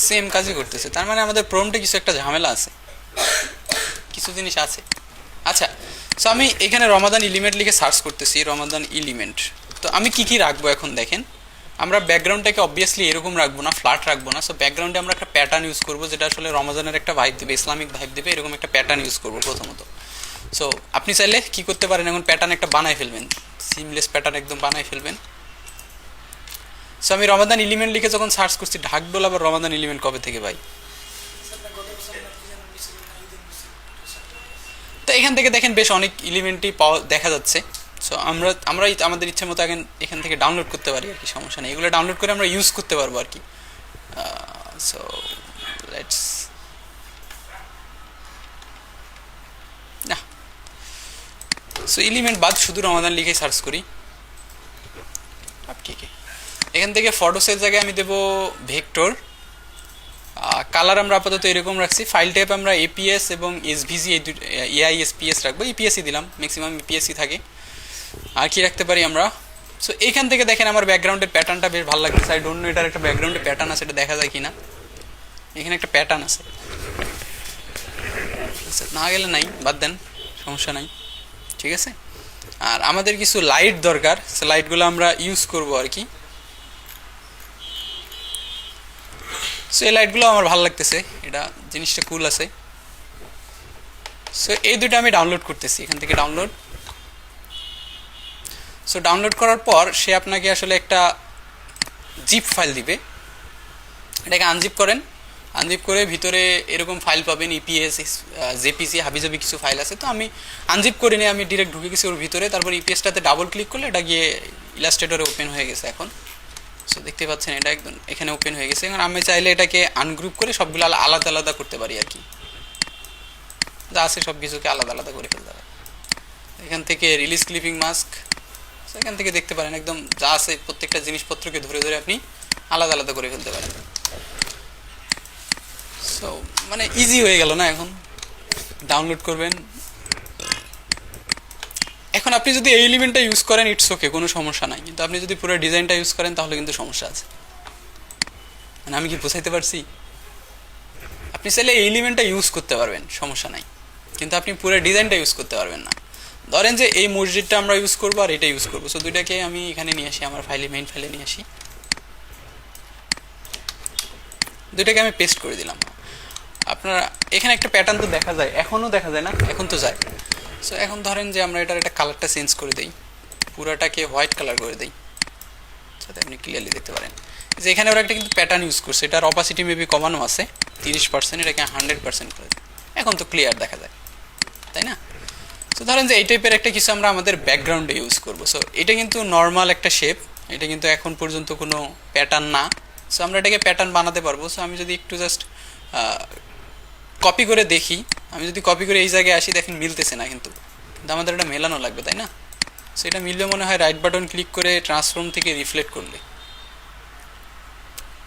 সেম কাজই করতেছে, তার মানে আমাদের প্রম্পটে কিছু একটা ঝামেলা আছে, কিছু জিনিস আছে। আচ্ছা, সো আমি এখানে রমাদান এলিমেন্ট লিখে সার্চ করতেছি, রমাদান এলিমেন্ট। তো আমি কি কি রাখবো এখন দেখেন, আমরা ব্যাকগ্রাউন্ডটাকে অবভিয়াসলি এরকম রাখবো না, ফ্ল্যাট রাখবো না। সো ব্যাকগ্রাউন্ডে আমরা একটা প্যাটার্ন ইউজ করবো, যেটা আসলে রমাদানের একটা ভাইব দেবে, ইসলামিক ভাইব দেবে, এরকম একটা প্যাটার্ন ইউজ করবো প্রথমত। সো আপনি চাইলে কি করতে পারেন, এখন প্যাটার্ন একটা বানায় ফেলবেন, সিমলেস প্যাটার্ন একদম বানায় ফেলবেন। সো আমি রমাদান এলিমেন্ট লিখে যখন সার্চ করছি, ঢাকডোল আবার রমাদান এলিমেন্ট কবে থেকে ভাই? তো এখান থেকে দেখেন বেশ অনেক এলিমেন্টই পাওয়া দেখা যাচ্ছে। সো আমরা আমাদের ইচ্ছে মতো এখান থেকে ডাউনলোড করতে পারি আর কি, সমস্যা নেই, এগুলো ডাউনলোড করে আমরা ইউজ করতে পারবো আর কি। সো লেটস, না, সো এলিমেন্ট বাদ শুধু রমাদান লিখে সার্চ করি। ঠিক আছে, এখান থেকে ফটোসের জায়গায় আমি দেবো ভেক্টর। কালার আমরা আপাতত এরকম রাখছি। ফাইল টাইপ আমরা এপিএস এবং এসভিজি, এই দুটো এআইএসপিএস রাখবো, ইপিএসই দিলাম, ম্যাক্সিমাম ইপিএসই থাকে। আর কি রাখতে পারি আমরা? সো এখান থেকে দেখেন আমার ব্যাকগ্রাউন্ডের প্যাটার্নটা বেশ ভালো লাগছে। আই ডোন্ট নো এটার একটা ব্যাকগ্রাউন্ডে প্যাটার্ন আছে, এটা দেখা যায় কিনা। এখানে একটা প্যাটার্ন আছে, না গেলে নাই, বাদ দেন, সমস্যা নাই, ঠিক আছে। আর আমাদের কিছু লাইট দরকার, সে লাইটগুলো আমরা ইউজ করব আর কি। সো এই লাইটগুলো আমার ভালো লাগতেছে, এটা জিনিসটা কুল আছে। সো এই দুটো আমি ডাউনলোড করতেছি, এখান থেকে ডাউনলোড। সো ডাউনলোড করার পর সে আপনাকে আসলে একটা জিপ ফাইল দিবে, এটাকে আনজিপ করেন। আনজিপ করে ভিতরে এরকম ফাইল পাবেন, ইপিএস, জেপিসি, হাবিজাবি কিছু ফাইল আছে। তো আমি আনজিপ করে নিয়ে আমি ডিরেক্ট ঢুকে গেছি ওর ভিতরে। তারপর ইপিএসটাতে ডাবল ক্লিক করলে এটা গিয়ে ইলাস্ট্রেটরে ওপেন হয়ে গেছে এখন। সো দেখতে পাচ্ছেন এটা একদম এখানে ওপেন হয়ে গেছে। এখন আমি চাইলে এটাকে আনগ্রুপ করে সবগুলো আলাদা আলাদা করতে পারি আর কি, যা আছে সব কিছুকে আলাদা আলাদা করে ফেলতে পারি। এখান থেকে রিলিজ ক্লিপিং মাস্ক, এখান থেকে দেখতে পারেন একদম যা আছে প্রত্যেকটা জিনিসপত্রকে ধরে ধরে আপনি আলাদা আলাদা করে ফেলতে পারেন। সো মানে ইজি হয়ে গেল না? এখন ডাউনলোড করবেন। এখন আপনি যদি এই এলিমেন্টটা ইউজ করেন ইটস ওকে, কোনো সমস্যা নাই, কিন্তু আপনি যদি পুরো ডিজাইনটা ইউজ করেন তাহলে কিন্তু সমস্যা আছে। মানে আমি কি বোঝাইতে পারছি? আপনি চাইলে এই এলিমেন্টটা ইউজ করতে পারবেন, সমস্যা নাই, কিন্তু আপনি পুরো ডিজাইনটা ইউজ করতে পারবেন না। ধরেন যে এই মসজিদটা আমরা ইউজ করবো আর এটা ইউজ করবো, সো দুইটাকে আমি এখানে নিয়ে আসি, আমার ফাইলে, মেইন ফাইলে নিয়ে আসি, দুইটাকে আমি পেস্ট করে দিলাম। আপনারা এখানে একটা প্যাটার্ন তো দেখা যায়, এখনও দেখা যায় না? এখন তো যায়। সো এখন ধরেন যে আমরা এটার একটা কালারটা চেঞ্জ করে দিই, পুরাটাকে হোয়াইট কালার করে দিই। যাতে আপনি ক্লিয়ারলি দেখতে পারেন যে এখানে ওরা একটা কিন্তু প্যাটার্ন ইউজ করছে, এটার অপাসিটি মেবি কমানো আছে 30%, এটাকে 100% করে দেয়, এখন তো ক্লিয়ার দেখা যায়, তাই না? তো ধরেন যে এই টাইপের একটা কিছু আমরা আমাদের ব্যাকগ্রাউন্ডে ইউজ করব। সো এটা কিন্তু নর্মাল একটা শেপ, এটা কিন্তু এখন পর্যন্ত কোনো প্যাটার্ন না। সো আমরা এটাকে প্যাটার্ন বানাতে পারবো। সো আমি যদি একটু জাস্ট কপি করে দেখি, আমি যদি কপি করে এই জায়গায় আসি, দেখেন মিলতেছে না, কিন্তু আমাদের এটা মেলানো লাগবে, তাই না? সো এটা মিললে মনে হয় রাইট বাটন ক্লিক করে ট্রান্সফর্ম থেকে রিফ্লেক্ট করলে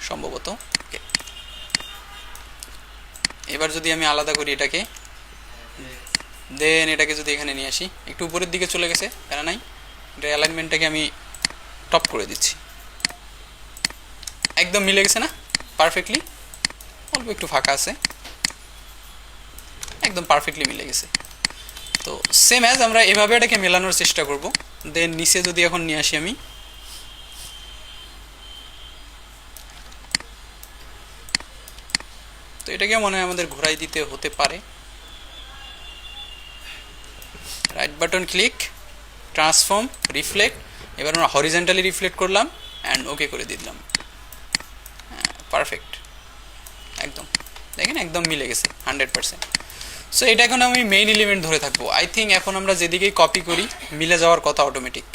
সম্ভবত। ওকে, এবার যদি আমি আলাদা করি এটাকে, দেন এটাকে যদি এখানে নিয়ে আসি, একটু উপরের দিকে চলে গেছে, কেন নাই, এটা অ্যালাইনমেন্টটাকে আমি টপ করে দিচ্ছি, একদম মিলে গেছে না পারফেক্টলি, অল্প একটু ফাঁকা আছে, একদম পারফেক্টলি মিলে গেছে। তো সেম অ্যাজ আমরা এভাবে এটাকে মেলানোর চেষ্টা করব। দেন নিচে যদি এখন নিয়ে আসি আমি, তো এটাকে মনে হয় আমাদের ঘোরাই দিতে হতে পারে। Right button click, transform, reflect, এবার আমরা হরিজেন্টালি রিফ্লেক্ট করলাম অ্যান্ড ওকে করে দিলাম। পারফেক্ট, একদম দেখেন একদম মিলে গেছে 100%। সো এটা এখন আমি মেইন এলিমেন্ট ধরে থাকবো। আই থিঙ্ক এখন আমরা যেদিকেই কপি করি মিলে যাওয়ার কথা অটোমেটিক,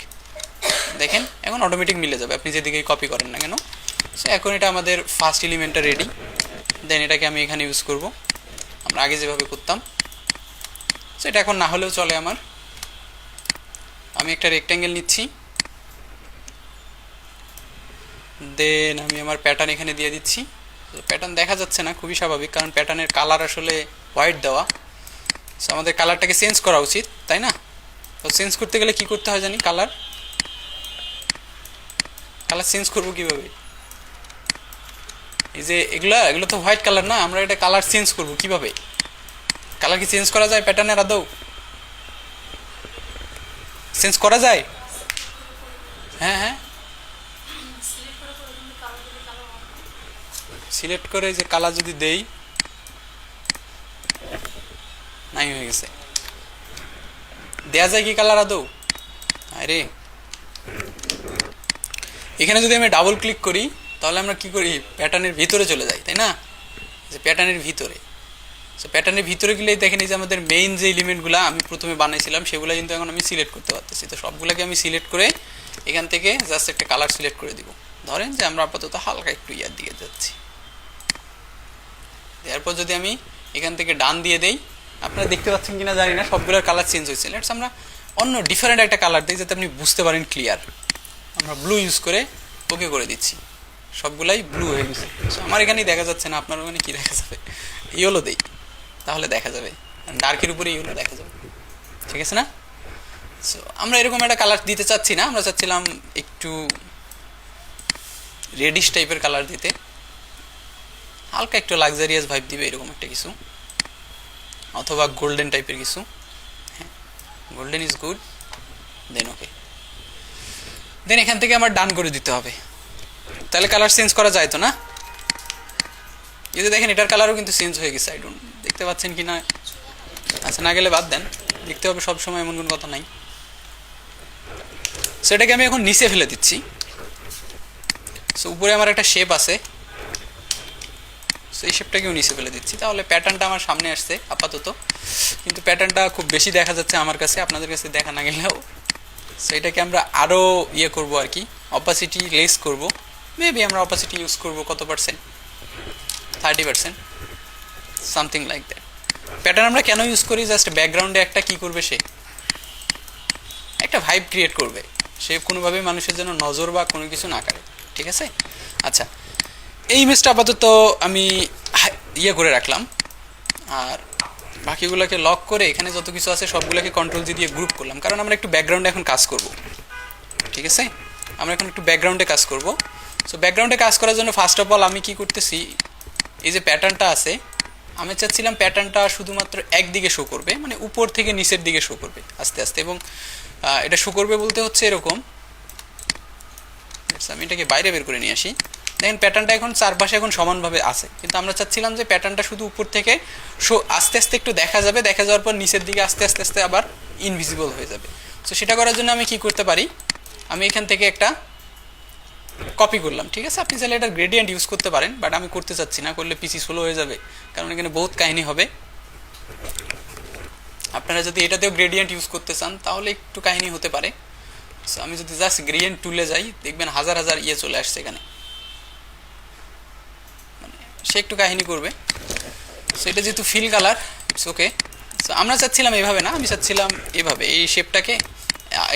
দেখেন এখন অটোমেটিক মিলে যাবে আপনি যেদিকেই কপি করেন না কেন। সো এখন এটা আমাদের ফার্স্ট এলিমেন্টটা রেডি। দেন এটাকে আমি এখানে ইউজ করব আমরা আগে যেভাবে করতাম। সো এটা এখন না হলেও চলে আমার। আমি একটা রেক্ট্যাঙ্গেল নিচ্ছি, দেন আমি আমার প্যাটার্ন এখানে দিয়ে দিচ্ছি। প্যাটার্ন দেখা যাচ্ছে না, খুবই স্বাভাবিক, কারণ প্যাটার্নের কালার আসলে হোয়াইট দেওয়া। সো আমাদের কালারটাকে চেঞ্জ করা উচিত, তাই না? তো চেঞ্জ করতে গেলে কি করতে হয় জানি, কালার চেঞ্জ করবো কিভাবে? এই যে এগুলো তো হোয়াইট কালার না, আমরা এটা কালার চেঞ্জ করবো কিভাবে? কালার কি চেঞ্জ করা যায় প্যাটার্নের আদৌ? চেঞ্জ করা যায়? হ্যাঁ হ্যাঁ, সিলেক্ট করে যে কালার যদি দেই, নাই হয়ে গেছে। দেয়া যায় কি কালার আদৌ? আরে এখানে যদি আমি ডাবল ক্লিক করি তাহলে আমরা কি করি, প্যাটার্নের ভিতরে চলে যাই, তাই না? যে প্যাটার্নের ভিতরে, সো প্যাটার্নের ভিতরে গেলেই দেখেন এই যে আমাদের মেইন যে এলিমেন্টগুলো আমি প্রথমে বানাইছিলাম সেগুলো কিন্তু এখন আমি সিলেক্ট করতে পারতেছি। তো সবগুলোকে আমি সিলেক্ট করে এখান থেকে জাস্ট একটা কালার সিলেক্ট করে দিব। ধরেন যে আমরা আপাতত হালকা একটু ইয়ার দিকে যাচ্ছি, এরপর যদি আমি এখান থেকে ডান দিয়ে দেই, আপনারা দেখতে পাচ্ছেন কিনা জানি না, সবগুলোর কালার চেঞ্জ হয়েছে। লেটস আমরা অন্য ডিফারেন্ট একটা কালার দিই যাতে আপনি বুঝতে পারেন ক্লিয়ার। আমরা ব্লু ইউজ করে ওকে করে দিচ্ছি, সবগুলাই ব্লু হয়ে গেছে। আমার এখানেই দেখা যাচ্ছে না, আপনার ওখানে কি দেখা যাবে? ইয়েলো দেই, তাহলে দেখা যাবে, ডার্কের উপরে ইয়েলো দেখা যাবে, ঠিক আছে না? সো আমরা এরকম একটা কালার দিতে চাচ্ছি না, আমরা চাচ্ছিলাম একটু রেডিশ টাইপের কালার দিতে, হালকা একটু লাক্সারিয়াস ভাইব দিবে এরকম একটা কিছু, অথবা গোল্ডেন টাইপের কিছু। হ্যাঁ, গোল্ডেন ইজ গুড। দেন ওকে, দেন এখান থেকে আমার ডান করে দিতে হবে, তাহলে কালার চেঞ্জ করা যায় তো না? এই যে দেখেন এটার কালারও কিন্তু চেঞ্জ হয়ে গেছে। আই ডোন্ট, দেখতে পাচ্ছেন কি না? আচ্ছা, না গেলে বাদ দেন, দেখতে হবে সবসময় এমন কোনো কথা নাই। সেটাকে আমি এখন নিচে ফেলে দিচ্ছি। সো উপরে আমার একটা শেপ আছে, সো এই শেপটাকেও নিচে ফেলে দিচ্ছি, তাহলে প্যাটার্নটা আমার সামনে আসছে আপাতত, কিন্তু প্যাটার্নটা খুব বেশি দেখা যাচ্ছে আমার কাছে, আপনাদের কাছে দেখা না গেলেও। সো এটাকে আমরা আরও ইয়ে করবো আর কি, অপাসিটি লেস করবো। মেবি আমরা অপাসিটি ইউজ করবো কত percent, 30%, something like that. Pattern আমরা কেন ইউজ করি? জাস্ট ব্যাকগ্রাউন্ডে একটা কি করবে, সে একটা ভাইব ক্রিয়েট করবে, সে কোনোভাবেই মানুষের জন্য নজর বা কোনো কিছু না করে, ঠিক আছে? আচ্ছা, এই ইমেজটা আপাতত আমি ইয়ে করে রাখলাম, আর বাকিগুলোকে লক করে এখানে যত কিছু আছে সবগুলোকে কন্ট্রোল জি দিয়ে গ্রুপ করলাম, কারণ আমরা একটু ব্যাকগ্রাউন্ডে এখন কাজ করব, ঠিক আছে? আমরা এখন একটু ব্যাকগ্রাউন্ডে কাজ করব। সো ব্যাকগ্রাউন্ডে কাজ করার জন্য ফার্স্ট অফ অল আমি কি করতেছি, এই যে প্যাটার্নটা আছে, আমি চাচ্ছিলাম প্যাটার্নটা শুধুমাত্র একদিকে শো করবে, মানে উপর থেকে নিচের দিকে শো করবে আস্তে আস্তে, এবং এটা শো করবে বলতে হচ্ছে এরকম। আমি এটাকে বাইরে বের করে নিয়ে আসি। দেখেন প্যাটার্নটা এখন চারপাশে এখন সমানভাবে আছে, কিন্তু আমরা চাচ্ছিলাম যে প্যাটার্নটা শুধু উপর থেকে শো আস্তে আস্তে একটু দেখা যাবে, দেখা যাওয়ার পর নিচের দিকে আস্তে আস্তে আস্তে আবার ইনভিজিবল হয়ে যাবে। সো সেটা করার জন্য আমি কি করতে পারি, আমি এখান থেকে একটা কপি করলাম, ঠিক আছে। আপনি চাইলে এটা গ্রেডিয়েন্ট ইউজ করতে পারেন, বাট আমি করতে চাচ্ছি না, করলে পিসি স্লো হয়ে যাবে, কারণ এখানে বহুত কাহিনী হবে। আপনারা যদি এটাতেও গ্রেডিয়েন্ট ইউজ করতে চান তাহলে একটু কাহিনী হতে পারে। সো আমি যদি জাস্ট গ্রেডিয়েন্ট টুলে যাই, দেখবেন হাজার হাজার চলে আসছে এখানে, মানে সে একটু কাহিনী করবে। সো এটা যেহেতু fill colour, it's okay. So আমরা চাচ্ছিলাম এভাবে না, আমি চাচ্ছিলাম এভাবে, এই শেপটাকে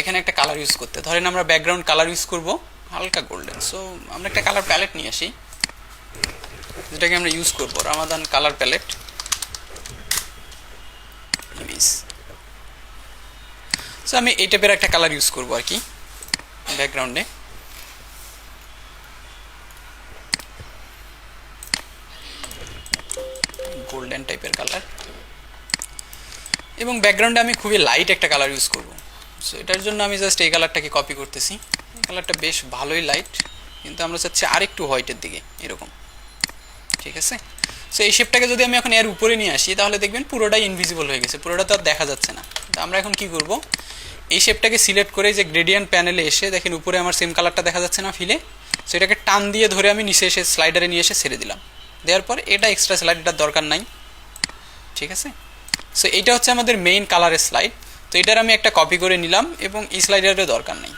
এখানে একটা কালার ইউজ করতে। ধরেন আমরা ব্যাকগ্রাউন্ড কালার ইউজ করব হালকা গোল্ডেন। সো আমরা একটা কালার প্যালেট নিয়ে আসি, যেটাকে আমরা ইউজ করবো Ramadan colour palette image. So আমি এই টাইপের একটা কালার ইউজ করবো আর কি ব্যাকগ্রাউন্ডে। গোল্ডেন টাইপের কালার, এবং ব্যাকগ্রাউন্ডে আমি খুবই লাইট একটা কালার ইউজ করব। সো এটার জন্য আমি জাস্ট এই কালারটাকে কপি করতেছি। এই কালারটা বেশ ভালোই লাইট, কিন্তু আমরা চাচ্ছি আরেকটু হোয়াইটের দিকে এরকম, ঠিক আছে। সো এই শেপটাকে যদি আমি এখন এর উপরে নিয়ে আসি, তাহলে দেখবেন পুরোটাই ইনভিজিবল হয়ে গেছে, পুরোটা তো আর দেখা যাচ্ছে না। তো আমরা এখন কি করব, এই শেপটাকে সিলেক্ট করে যে গ্রেডিয়েন্ট প্যানেলে এসে দেখেন উপরে আমার সেম কালারটা দেখা যাচ্ছে না ফিলে, সো এটাকে টান দিয়ে ধরে আমি নিচে এসে স্লাইডারে নিয়ে এসে ছেড়ে দিলাম। দেওয়ার পর এটা এক্সট্রা স্লাইড, এটার দরকার নাই, ঠিক আছে। সো এইটা হচ্ছে আমাদের মেইন কালারের স্লাইড। তো এটার আমি একটা কপি করে নিলাম, এবং এই স্লাইডারের দরকার নেই।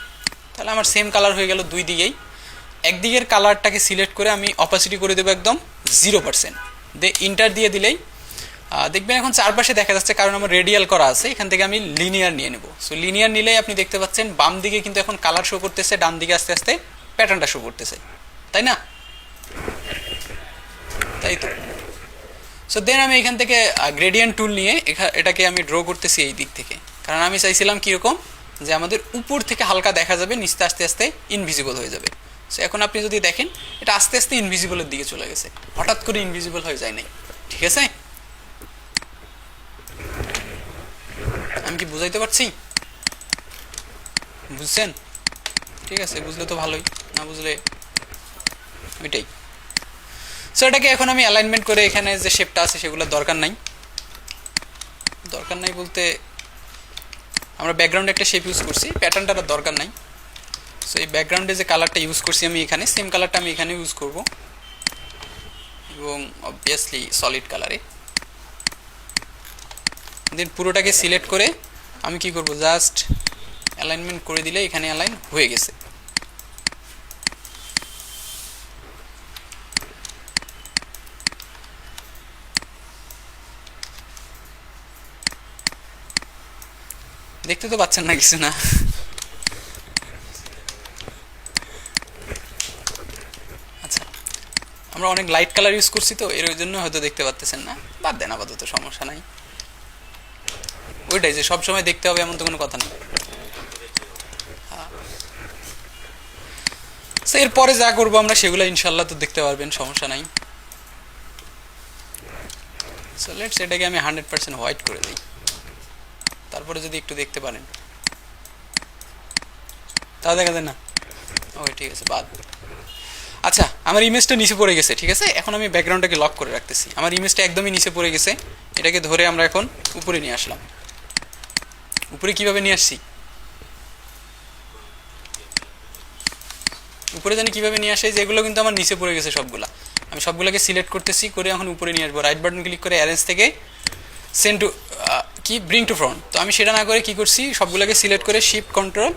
তাহলে আমার সেম কালার হয়ে গেল দুই দিকেই। একদিকের কালারটাকে সিলেক্ট করে আমি অপাসিটি করে দেবো একদম 0%, দিয়ে ইন্টার দিয়ে দিলেই দেখবেন এখন চারপাশে দেখা যাচ্ছে, কারণ আমার রেডিয়াল করা আছে। এখান থেকে আমি লিনিয়ার নিয়ে নেব। সো লিনিয়ার নিলেই আপনি দেখতে পাচ্ছেন বাম দিকে কিন্তু এখন কালার শো করতেছে, ডান দিকে আস্তে আস্তে প্যাটার্নটা শো করতেছে, তাই না? তাই তো। সো দেন আমি এখান থেকে গ্রেডিয়েন্ট টুল নিয়ে এটাকে আমি ড্র করতেছি এই দিক থেকে, কারণ আমি চাইছিলাম কীরকম যে আমাদের উপর থেকে হালকা দেখা যাবে, নিচতে আস্তে আস্তে ইনভিজিবল হয়ে যাবে। সো এখন আপনি যদি দেখেন এটা আস্তে আস্তে ইনভিজিবলের দিকে চলে গেছে, হঠাৎ করে ইনভিজিবল হয়ে যায় নাই, ঠিক আছে। আমি কি বুঝাইতে পারছি? বুঝছেন? ঠিক আছে, বুঝলে তো ভালোই, না বুঝলে ওইটাই। সো এটাকে এখন আমি অ্যালাইনমেন্ট করে এখানে যে শেপটা আছে সেগুলোর দরকার নাই। দরকার নাই বলতে আমরা ব্যাকগ্রাউন্ডে একটা শেপ ইউজ করছি, প্যাটার্নটার দরকার নাই। সো এই ব্যাকগ্রাউন্ডে যে কালারটা ইউজ করছি আমি এখানে, সেম কালারটা আমি এখানে ইউজ করব, এবং অবভিয়াসলি সলিড কালারে। দেন পুরোটাকে সিলেক্ট করে আমি কি করব, জাস্ট অ্যালাইনমেন্ট করে দিলে এখানে অ্যালাইন হয়ে গেছে। দেখতে তো পাচ্ছেন না কিছু না। আচ্ছা, আমরা অনেক লাইট কালার ইউজ করছি তো এর জন্য হয়তো দেখতে পাচ্ছেন না, বাদ দেন, আপাতত সমস্যা নাই। ওইটাই যে সব সময় দেখতে হবে এমন তো কোনো কথা নেই। এরপরে যা করবো আমরা সেগুলো ইনশাল্লাহ তো দেখতে পারবেন, সমস্যা নাই। সো লেটস এটাকে আমি 100% হোয়াইট করে দিই, তারপরে যদি একটু দেখতে পারেন। তা দেখা যায় না, ওকে ঠিক আছে, বাদ। আচ্ছা, আমার ইমেজটা নিচে পড়ে গেছে, ঠিক আছে। এখন আমি ব্যাকগ্রাউন্ডটাকে লক করে রাখতেছি, আমার ইমেজটা একদমই নিচে পড়ে গেছে। এটাকে ধরে আমরা এখন উপরে নিয়ে আসলাম। উপরে কিভাবে নিয়ে আসছি, উপরে জানি কিভাবে নিয়ে আসে, যেগুলো কিন্তু আমার নিচে পড়ে গেছে সবগুলা, আমি সবগুলোকে সিলেক্ট করতেছি, করে এখন উপরে নিয়ে আসবো। রাইট বাটন ক্লিক করে অ্যারেঞ্জ থেকে সেন্ড টু কি ব্রিং টু ফ্রন্ট। তো আমি সেটা না করে কি করছি, সবগুলোকে সিলেক্ট করে শিফট কন্ট্রোল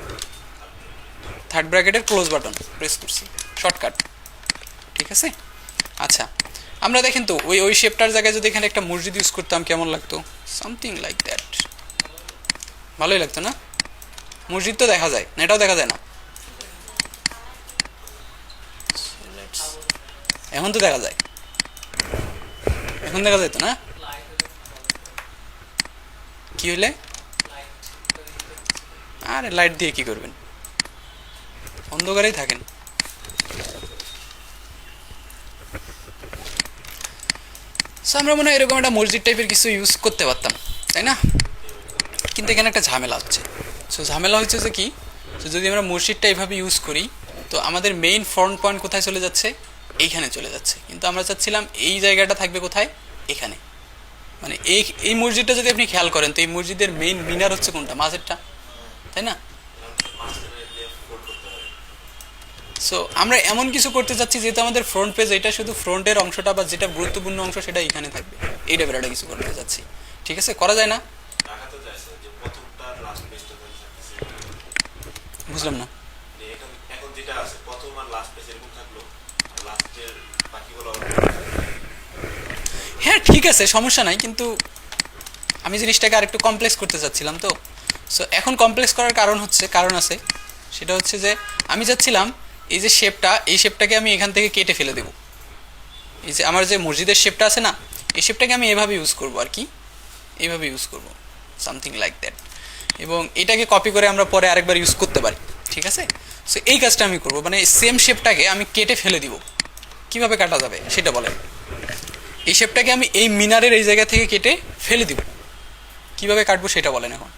থার্ড ব্র্যাকেটের ক্লোজ বাটন প্রেস করছি, শর্টকাট, ঠিক আছে। আচ্ছা, আমরা দেখেন তো ওই শেপটার জায়গায় যদি এখানে একটা মসজিদ ইউজ করতাম কেমন লাগতো, সামথিং লাইক দ্যাট, ভালোই লাগতো না? মসজিদ তো দেখা যায় না, এটাও দেখা যায় না, এখন তো দেখা যায়, এখন দেখা যায় তো না? কি হইলে? আরে লাইট দিয়ে কি করবেন, অন্ধকারেই থাকেন। সো আমরা মনে হয় এরকম একটা মসজিদ টাইপের কিছু ইউজ করতে পারতাম, তাই না? কিন্তু এখানে একটা ঝামেলা হচ্ছে। সো ঝামেলা হচ্ছে যে কি, যদি আমরা মসজিদটা এইভাবে ইউজ করি, তো আমাদের মেইন ফ্রন্ট পয়েন্ট কোথায় চলে যাচ্ছে, এইখানে চলে যাচ্ছে। কিন্তু আমরা চাচ্ছিলাম এই জায়গাটা থাকবে কোথায়, এখানে। মানে এই মসজিদটা যদি আপনি খেয়াল করেন, তো এই মসজিদের মেইন মিনার হচ্ছে কোনটা, মাঝেরটা, তাই না? সো আমরা এমন কিছু করতে চাচ্ছি যেহেতু আমাদের ফ্রন্ট পেজ, এটা শুধু ফ্রন্টের অংশটা বা যেটা গুরুত্বপূর্ণ অংশ সেটা এখানে থাকবে, এই টাইপের একটা কিছু করতে চাচ্ছি। ঠিক আছে, করা যায় না? বুঝলাম না। হ্যাঁ ঠিক আছে, সমস্যা নাই, কিন্তু আমি জিনিসটাকে আরেকটু কমপ্লেক্স করতে চাচ্ছিলাম তো। সো এখন কমপ্লেক্স করার কারণ আছে, সেটা হচ্ছে যে আমি চাচ্ছিলাম এই যে শেপটা, এই শেপটাকে আমি এখান থেকে কেটে ফেলে দেবো। এই যে আমার যে মসজিদের শেপটা আছে না, এই শেপটাকে আমি এভাবে ইউজ করবো আর কি, এইভাবে ইউজ করবো, সামথিং লাইক দ্যাট। এবং এটাকে কপি করে আমরা পরে আরেকবার ইউজ করতে পারি। ঠিক আছে, সো এই কাজটা আমি করবো, মানে সেম শেপটাকে আমি কেটে ফেলে দিব। কিভাবে কাটা যাবে সেটা বলেন। এই শেপটাকে আমি এই মিনারের এই জায়গা থেকে কেটে ফেলে দিব, কিভাবে কাটবো সেটা বলেন এখন।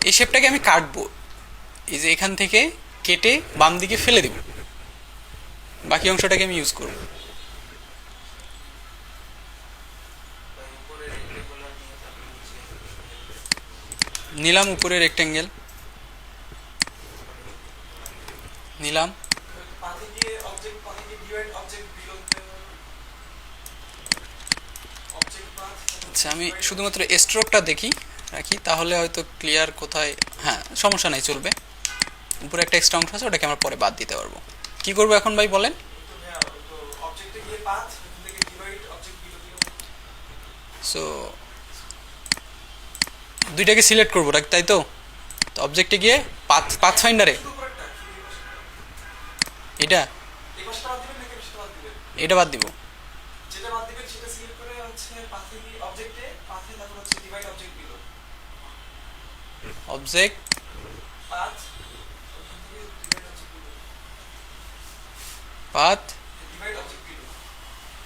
এই শেপটাকে আমি কাটবো, এই যে এখান থেকে কেটে বাম দিকে ফেলে দেব, বাকি অংশটাকে আমি ইউজ করব। নিলাম উপরে রেক্টেঙ্গেল, নিলাম। আচ্ছা আমি শুধুমাত্র স্ট্রোকটা দেখি রাখি, তাহলে হয়তো ক্লিয়ার কোথায়। হ্যাঁ সমস্যা নাই, চলবে। উপরে একটা এক্সট্রা অংশ আছে, ওটাকে আমরা পরে বাদ দিতে পারবো। কি করবো এখন ভাই বলেন? সো দুইটাকে সিলেক্ট করবো, তাই তো? অবজেক্টে গিয়ে পাথ ফাইন্ডারে এটা এটা বাদ দিব। অবজেক্ট পাথ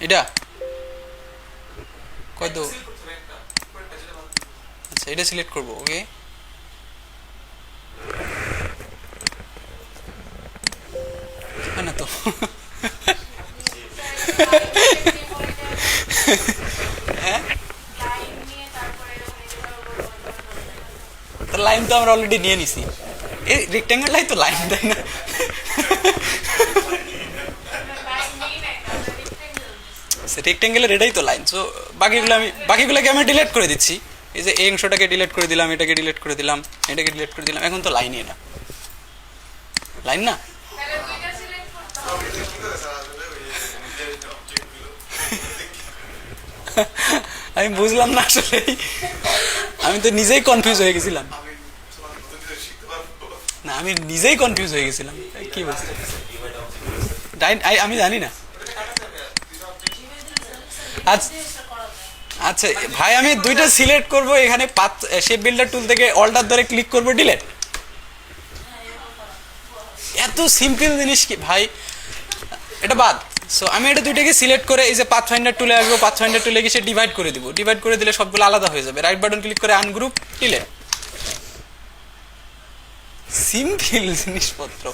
এটা কত? আচ্ছা এটা সিলেক্ট করবো, ওকে। না তো লাইন তো আমরা অলরেডি নিয়ে নিছি, এই রেক্ট্যাঙ্গেল লাই তো লাইন, তাই না? রেক্ট্যাঙ্গেলের এটাই তো লাইন। সো বাকিগুলোকে আমি ডিলিট করে দিচ্ছি। এই যে এই অংশটাকে ডিলিট করে দিলাম, এটাকে ডিলিট করে দিলাম, এটাকে ডিলিট করে দিলাম, এখন তো লাইনই, এটা লাইন না? আমি বুঝলাম না আসলে, আমি তো নিজেই কনফিউজ হয়ে গেছিলাম। না আমি নিজেই কনফিউজ হয়ে গেছিলাম, কি বলছি আমি জানি না। আচ্ছা ভাই আমি দুইটা সিলেক্ট করব, এখানে শেপ বিল্ডার টুল থেকে অল্টার ধরে ক্লিক করব, ডিলিট। এত সিম্পল জিনিস কি ভাই, এটা বাদ। সো আমি এটা দুইটাকে সিলেক্ট করে এই যে পাথ ফাইন্ডার টুলে আসবো, পাথ ফাইন্ডার টুলে গিয়ে ডিভাইড করে দিব, ডিভাইড করে দিলে সবগুলো আলাদা হয়ে যাবে। রাইট বাটন ক্লিক করে আনগ্রুপ, ডিলিট। সিম্পল জিনিসপত্র।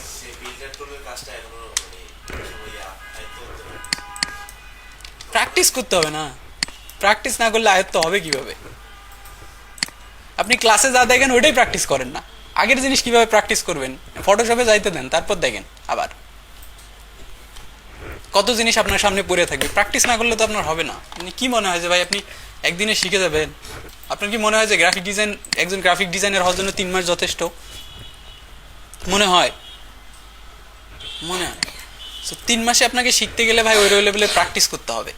প্র্যাকটিস করতে হবে না, প্র্যাকটিস না করলে আয়ত্ত হবে কিভাবে? আপনি ক্লাসে যা দেখেন ওইটাই প্র্যাকটিস করেন না, আগের জিনিস কিভাবে প্র্যাকটিস করবেন? ফটোশপে যাইতে দেন, তারপর দেখেন আবার কত জিনিস আপনার সামনে পড়ে থাকবে। প্র্যাকটিস না করলে তো আপনার হবে না। আপনি কি মনে হয় যে ভাই আপনি একদিনে শিখে যাবেন? আপনার কি মনে হয় যে একজন গ্রাফিক ডিজাইনার হওয়ার জন্য 3 মাস যথেষ্ট? মনে হয়? সো 3 মাসে আপনাকে শিখতে গেলে ভাই ওই লেভেলে প্র্যাকটিস করতে হবে।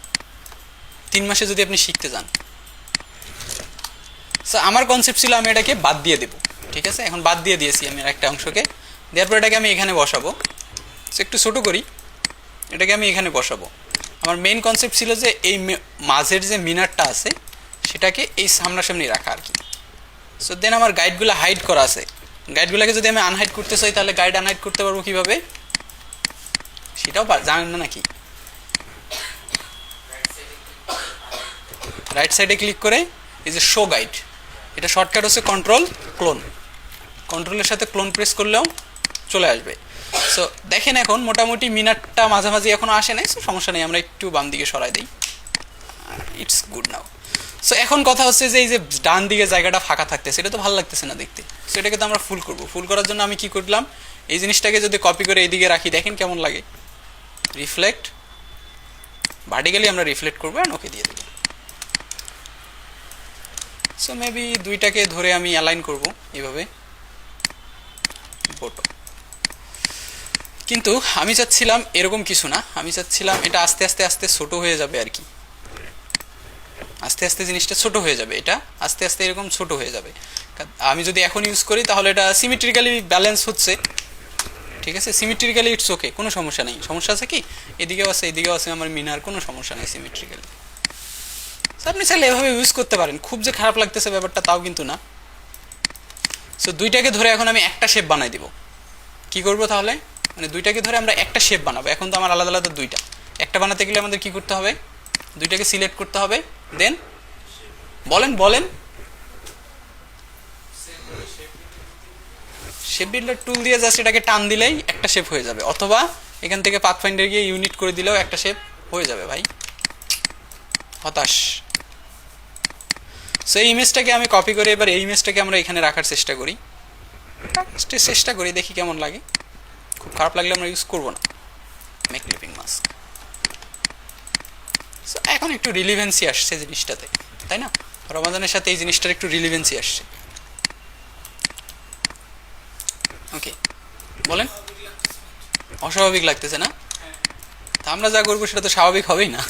3 মাসে যদি আপনি শিখতে যান। সো আমার কনসেপ্ট ছিল আমি এটাকে বাদ দিয়ে দেবো। ঠিক আছে, এখন বাদ দিয়ে দিয়েছি আমি একটা অংশকে, দেওয়ার পর এটাকে আমি এখানে বসাবো। সো একটু ছোটো করি, এটাকে আমি এখানে বসাবো। আমার মেইন কনসেপ্ট ছিল যে এই মাঝের যে মিনারটা আছে সেটাকে এই সামনাসামনি রাখা আর কি। সো দেন আমার গাইডগুলো হাইড করা আছে, গাইডগুলোকে যদি আমি আনহাইড করতে চাই তাহলে গাইড আনহাইড করতে পারবো কীভাবে সেটাও জানেন না নাকি? রাইট সাইডে ক্লিক করে এই যে শো গাইড, এটা শর্টকাট হচ্ছে কন্ট্রোল ক্লোন, কন্ট্রোলের সাথে ক্লোন প্রেস করলেও চলে আসবে। সো দেখেন এখন মোটামুটি মিনারটা মাঝামাঝি এখনো আসে নাই, সো সমস্যা নেই, আমরা একটু বাম দিকে সরাই দিই, ইটস গুড নাও। সো এখন কথা হচ্ছে যে এই যে ডান দিকে জায়গাটা ফাঁকা থাকতেছে, এটা তো ভালো লাগতেছে না দেখতে। সো এটাকে তো আমরা ফুল করব। ফুল করার জন্য আমি কি করলাম, এই জিনিসটাকে যদি কপি করে এইদিকে রাখি, দেখেন কেমন লাগে। রিফ্লেক্ট, ভার্টিক্যালি আমরা রিফ্লেক্ট করবো অ্যান্ড ওকে দিয়ে দেবো। সো মেবি দুইটাকে ধরে আমি অ্যালাইন করব এইভাবে ফটো। কিন্তু আমি চাচ্ছিলাম এরকম কিছু না, আমি চাচ্ছিলাম এটা আস্তে আস্তে আস্তে ছোট হয়ে যাবে আর কি, আস্তে আস্তে জিনিসটা ছোট হয়ে যাবে, এটা আস্তে আস্তে এরকম ছোট হয়ে যাবে। আমি যদি এখন ইউজ করি তাহলে এটা সিমেট্রিক্যালি ব্যালেন্স হচ্ছে, ঠিক আছে, সিমেট্রিক্যালি ইটস ওকে, কোনো সমস্যা নেই। সমস্যা আছে কি, এদিকেও আছে এদিকেও আছে আমার মিনার, কোনো সমস্যা নেই সিমেট্রিক্যালি। আপনি চাইলে এভাবে ইউজ করতে পারেন, খুব যে খারাপ লাগতেছে ব্যাপারটা তাও কিন্তু না। সো দুইটাকে ধরে এখন আমি একটা শেপ বানাই দিব। কি করব তাহলে, মানে দুইটাকে ধরে আমরা একটা শেপ বানাবো। এখন তো আমার আলাদা আলাদা দুইটা, একটা বানাতে গেলে আমাদের কি করতে হবে, দুইটাকে সিলেক্ট করতে হবে, দেন বলেন বলেন শেপ বিল্ডার টুল দিয়ে জাস্ট এটাকে টান দিলেই একটা শেপ হয়ে যাবে, অথবা এখান থেকে পাথফাইন্ডার গিয়ে ইউনিট করে দিলেও একটা শেপ হয়ে যাবে ভাই, হতাশ। সো এই ইমেজটাকে আমি কপি করে এবার এই ইমেজটাকে আমরা এখানে রাখার চেষ্টা করি, দেখি কেমন লাগে। খুব খারাপ লাগলে আমরা ইউজ করবো না। Make clipping mask. সো এখন একটু রিলিভেন্সি আসছে জিনিসটাতে, তাই না? রমাদানের সাথে এই জিনিসটার একটু রিলিভেন্সি আসছে। ওকে বলেন, অস্বাভাবিক লাগতেছে না? তা আমরা যা করবো সেটা তো স্বাভাবিক হবেই না।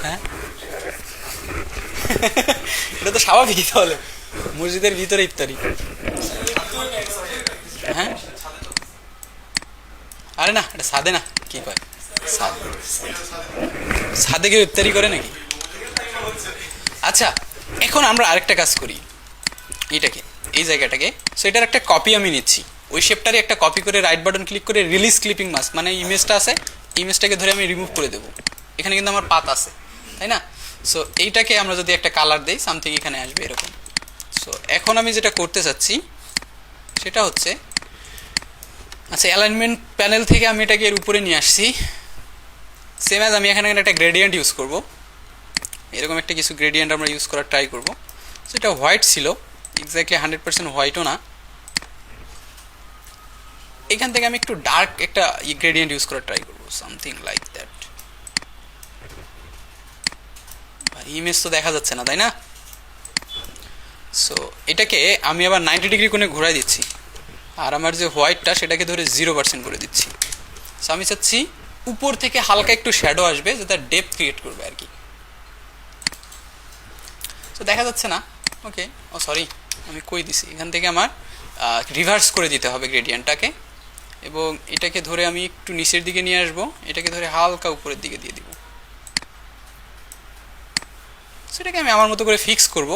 হ্যাঁ এটা তো স্বাভাবিকই, তাহলে মসজিদের ভিতরে ইফতারি। হ্যাঁ আরে না, এটা সাদে না, কি কয় সাদে কেউ ইফতারি করে নাকি? আচ্ছা এখন আমরা আরেকটা কাজ করি, এটাকে এই জায়গাটাকে, সো এটার একটা কপি আমি নিচ্ছি, ওই শেপটারই একটা কপি করে রাইট বাটন ক্লিক করে রিলিজ ক্লিপিং মাস্ক, মানে ইমেজটা আছে, ইমেজটাকে ধরে আমি রিমুভ করে দেবো। এখানে কিন্তু আমার পাত আছে, তাই না? সো এইটাকে আমরা যদি একটা কালার দেই, সামথিং এখানে আসবে এরকম। সো এখন আমি যেটা করতে চাচ্ছি সেটা হচ্ছে, আচ্ছা অ্যালাইনমেন্ট প্যানেল থেকে আমি এটাকে এর উপরে নিয়ে আসছি। সেম অ্যাজ আমি এখানে একটা গ্রেডিয়েন্ট ইউজ করব, এরকম একটা কিছু গ্রেডিয়েন্ট আমরা ইউজ করার ট্রাই করব। সো এটা হোয়াইট ছিল, এক্স্যাক্টলি 100% হোয়াইটও না। এখান থেকে আমি একটু ডার্ক একটা গ্রেডিয়েন্ট ইউজ করার ট্রাই করব, সামথিং লাইক দ্যাট। ইমেজ তো দেখা যাচ্ছে না, তাই না? সো এটাকে আমি আবার 90 ডিগ্রি কোণে ঘোরাই দিচ্ছি, আর আমার যে হোয়াইটটা সেটাকে ধরে 0% করে দিচ্ছি। সো আমি চাচ্ছি উপর থেকে হালকা একটু শ্যাডো আসবে, যেটা ডেপথ ক্রিয়েট করবে আর কি। সো দেখা যাচ্ছে না, ওকে, ও সরি আমি কই দিছি, এখান থেকে আমার রিভার্স করে দিতে হবে গ্রেডিয়েন্টটাকে, এবং এটাকে ধরে আমি একটু নিচের দিকে নিয়ে আসবো, এটাকে ধরে হালকা উপরের দিকে দিয়ে দিব। সেটাকে আমি আমার মতো করে ফিক্স করব,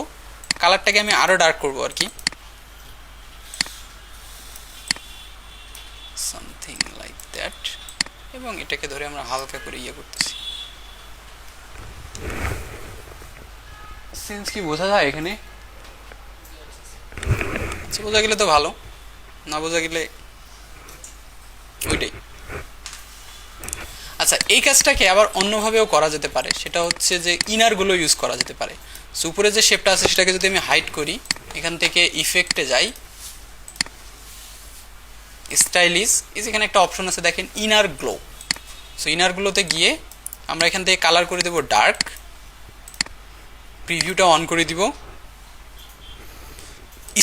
কালারটাকে আমি আরও ডার্ক করব আর কি, সামথিং লাইক দ্যাট, এবং এটাকে ধরে আমরা হালকা করে ইয়ে করতেছি। সেন্স কি বোঝা যায় এখানে? আচ্ছা বোঝা গেলে তো ভালো, না বোঝা গেলে ওইটাই। আচ্ছা এই কাজটাকে আবার অন্যভাবেও করা যেতে পারে, সেটা হচ্ছে যে ইনারগুলো ইউজ করা যেতে পারে। সো উপরে যে শেপটা আছে সেটাকে যদি আমি হাইড করি, এখান থেকে ইফেক্টে যাই, স্টাইলিশ, এখানে একটা অপশন আছে দেখেন, ইনার গ্লো। সো ইনার গ্লোতে গিয়ে আমরা এখান থেকে কালার করে দেবো ডার্ক, প্রিভিউটা অন করে দিব,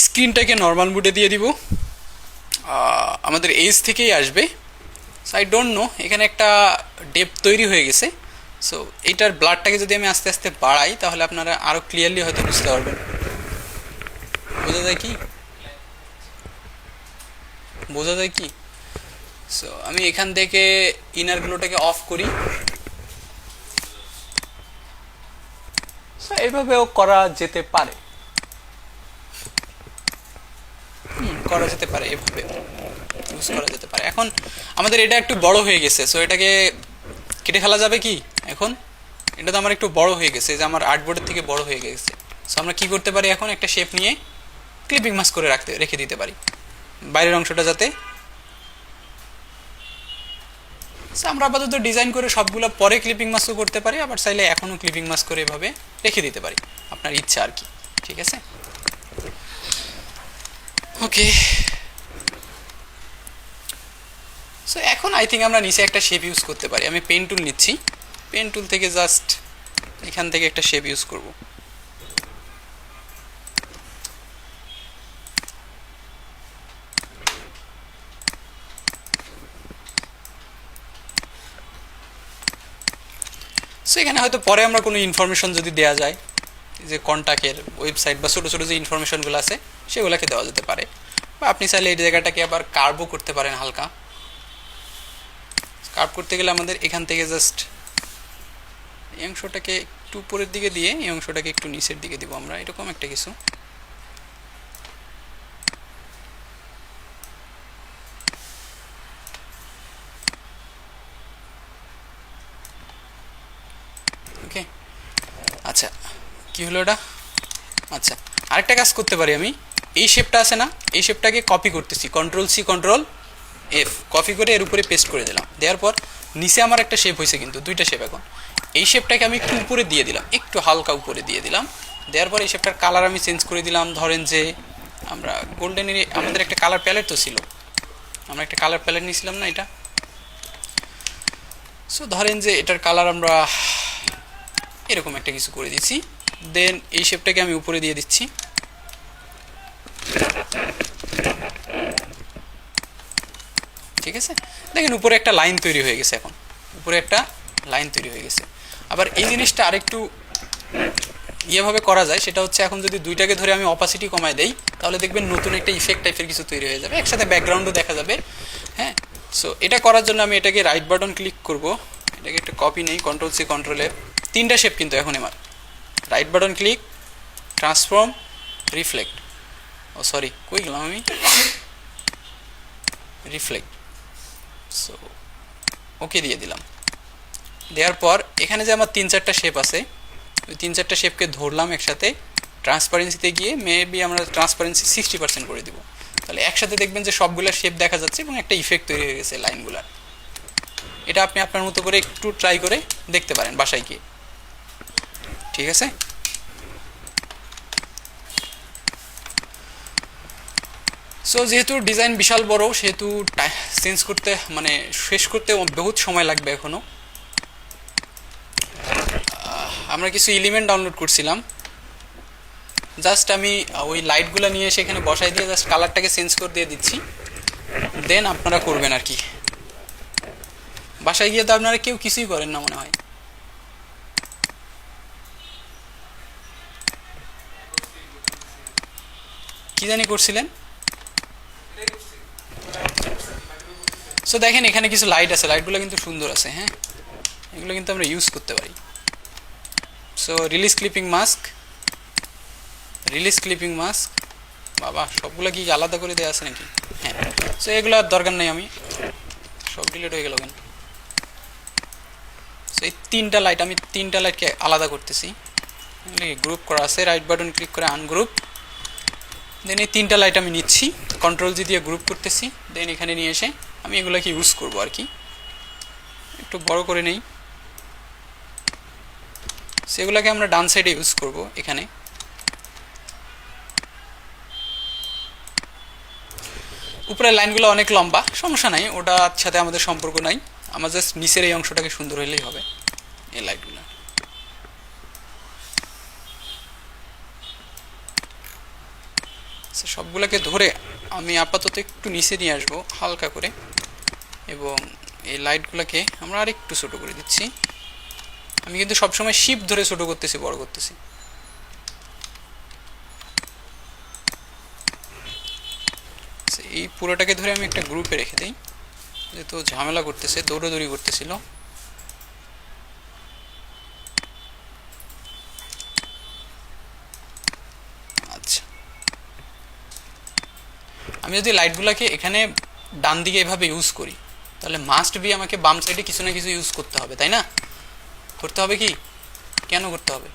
স্ক্রিনটাকে নর্মাল মুডে দিয়ে দিব, আমাদের এজ থেকেই আসবে। সো আই ডোন্ট নো, এখানে একটা ডেপথ তৈরি হয়ে গেছে। সো এইটার ব্লাডটাকে যদি আমি আস্তে আস্তে বাড়াই তাহলে আপনারা আরও ক্লিয়ারলি হয়তো বুঝতে পারবেন। বোঝা যায় কি? বোঝা যায় কি? সো আমি এখান থেকে ইনারগুলোটাকে অফ করি। সো এইভাবেও করা যেতে পারে, করা যেতে পারে, এভাবে ইউজ করা যেতে পারে। এখন আমাদের এটা একটু বড় হয়ে গেছে, সো এটাকে কেটে ফেলা যাবে কি? এখন এটা তো আমার একটু বড় হয়ে গেছে, যে আমার আর্টবোর্ডের থেকে বড় হয়ে গেছে। সো আমরা কি করতে পারি, এখন একটা শেপ নিয়ে ক্লিপিং মাস্ক করে রেখে দিতে পারি, বাইরের অংশটা যাতে সো আমরা আপাতত ডিজাইন করে সবগুলো পরে ক্লিপিং মাস্কও করতে পারি, আবার চাইলে এখনও ক্লিপিং মাস্ক করে এভাবে রেখে দিতে পারি, আপনার ইচ্ছা আর কি। ঠিক আছে, ওকে। সো এখন আই থিঙ্ক আমরা নিচে একটা শেপ ইউজ করতে পারি। আমি পেন টুল নিচ্ছি, পেন টুল থেকে জাস্ট এখান থেকে একটা শেপ ইউজ করব। সো এখানে হয়তো পরে আমরা কোনো ইনফরমেশন যদি দেওয়া যায়, যে কন্ট্যাক্টের ওয়েবসাইট বা ছোটো ছোটো যে ইনফরমেশনগুলো আছে সেগুলোকে দেওয়া যেতে পারে, বা আপনি চাইলে এই জায়গাটাকে আবার কার্ভও করতে পারেন। হালকা কার্ভ করতে গেলে আমাদের এখান থেকে জাস্ট এই অংশটাকে একটু উপরের দিকে দিয়ে এই অংশটাকে একটু নিচের দিকে দিব আমরা, এরকম একটা কিছু। ওকে, আচ্ছা কি হলো এটা? আচ্ছা, আরেকটা কাজ করতে পারি আমি, এই শেপটা আছে না, এই শেপটাকে কপি করতেছি, Ctrl+C Ctrl+F কপি করে এর উপরে পেস্ট করে দিলাম। দেওয়ার পর নিচে আমার একটা শেপ হয়েছে, কিন্তু দুইটা শেপ। এখন এই শেপটাকে আমি একটু উপরে দিয়ে দিলাম, একটু হালকা উপরে দিয়ে দিলাম। দেওয়ার পর এই শেপটার কালার আমি চেঞ্জ করে দিলাম। ধরেন যে আমরা গোল্ডেনের আমাদের একটা কালার প্যালেট তো ছিল, আমরা একটা কালার প্যালেট নিয়েছিলাম না এটা। সো ধরেন যে এটার কালার আমরা এরকম একটা কিছু করে দিচ্ছি। দেন এই শেপটাকে আমি উপরে দিয়ে দিচ্ছি। ঠিক আছে, দেখেন উপরে একটা লাইন তৈরি হয়ে গেছে। এখন উপরে একটা লাইন তৈরি হয়ে গেছে। আবার এই জিনিসটা আরেকটু ইয়েভাবে করা যায়, সেটা হচ্ছে এখন যদি দুইটাকে ধরে আমি অপাসিটি কমায় দেই, তাহলে দেখবেন নতুন একটা ইফেক্ট টাইপের কিছু তৈরি হয়ে যাবে, একসাথে ব্যাকগ্রাউন্ডও দেখা যাবে। হ্যাঁ, সো এটা করার জন্য আমি এটাকে রাইট বাটন ক্লিক করব, এটাকে একটা কপি নেই, Ctrl+C Ctrl+F, তিনটা শেপ কিন্তু এখন আমার। Right button click, transform, reflect, ও সরি কই গেলাম আমি, রিফ্লেক্ট। সো ওকে দিয়ে দিলাম। দেওয়ার পর এখানে যে আমার 3-4টা শেপ আছে, ওই 3-4টা শেপকে ধরলাম একসাথে, ট্রান্সপারেন্সিতে গিয়ে মেবি আমরা ট্রান্সপারেন্সি 60% করে দিব। তাহলে একসাথে দেখবেন যে সবগুলো শেপ দেখা যাচ্ছে এবং একটা ইফেক্ট তৈরি হয়ে গেছে লাইনগুলার। এটা আপনি আপনার মতো করে একটু ট্রাই করে দেখতে পারেন বাসায় গিয়ে। ঠিক আছে, সো যেহেতু ডিজাইন বিশাল বড়, সেহেতু চেঞ্জ করতে মানে শেষ করতে বহুত সময় লাগবে। এখনও আমরা কিছু এলিমেন্ট ডাউনলোড করছিলাম, জাস্ট আমি ওই লাইটগুলো নিয়ে এসে এখানে বসাই দিয়ে জাস্ট কালারটাকে চেঞ্জ করে দিয়ে দিচ্ছি। দেন আপনারা করবেন আর কি। বাসায় গিয়ে তো আপনারা কেউ কিছুই করেন না মনে হয়। কি জানি করছিলেন। সো দেখেন এখানে কিছু লাইট আছে, লাইটগুলো কিন্তু সুন্দর আছে। হ্যাঁ, এগুলো কিন্তু আমরা ইউজ করতে পারি। So release clipping mask, release clipping mask, বাবা সবগুলো কি আলাদা করে দেওয়া আছে নাকি? হ্যাঁ, সো এগুলো আর দরকার নেই, আমি সব ডিলিট হয়ে গেল কেন? সো এই তিনটা লাইট, আমি তিনটা লাইটকে আলাদা করতেছি, গ্রুপ করা আছে, রাইট বাটন ক্লিক করে আনগ্রুপ। দেন এই তিনটা লাইট আমি নিচ্ছি, Ctrl+G দিয়ে গ্রুপ করতেছি। দেন এখানে নিয়ে এসে আমি এগুলোকে ইউজ করবো আর কি, একটু বড় করে নেই। সেগুলোকে আমরা ডান সাইডে ইউজ করব। এখানে উপরের লাইনগুলো অনেক লম্বা, সমস্যা নাই, ওটার সাথে আমাদের সম্পর্ক নাই। আমার জাস্ট নিচের এই অংশটাকে সুন্দর হলেই হবে, এই লাইটগুলো। সবগুলোকে ধরে আমি আপাতত একটু নিচে নিয়ে আসবো হালকা করে, এবং এই লাইটগুলোকে আমরা আর একটু ছোটো করে দিচ্ছি। আমি কিন্তু সবসময় শিফট ধরে ছোটো করতেছি, বড় করতেছি। এই পুরোটাকে ধরে আমি একটা গ্রুপে রেখে দিই, যেহেতু ঝামেলা করতেছে, দৌড়াদৌড়ি করতেছিল। আচ্ছা, আমি যদি লাইটগুলোকে এখানে ডান দিকে এভাবে ইউজ করি, তাহলে মাস্ট বি আমাকে বাম সাইডে কিছু না কিছু ইউজ করতে হবে, তাই না? করতে হবে কি? কেন করতে হবে?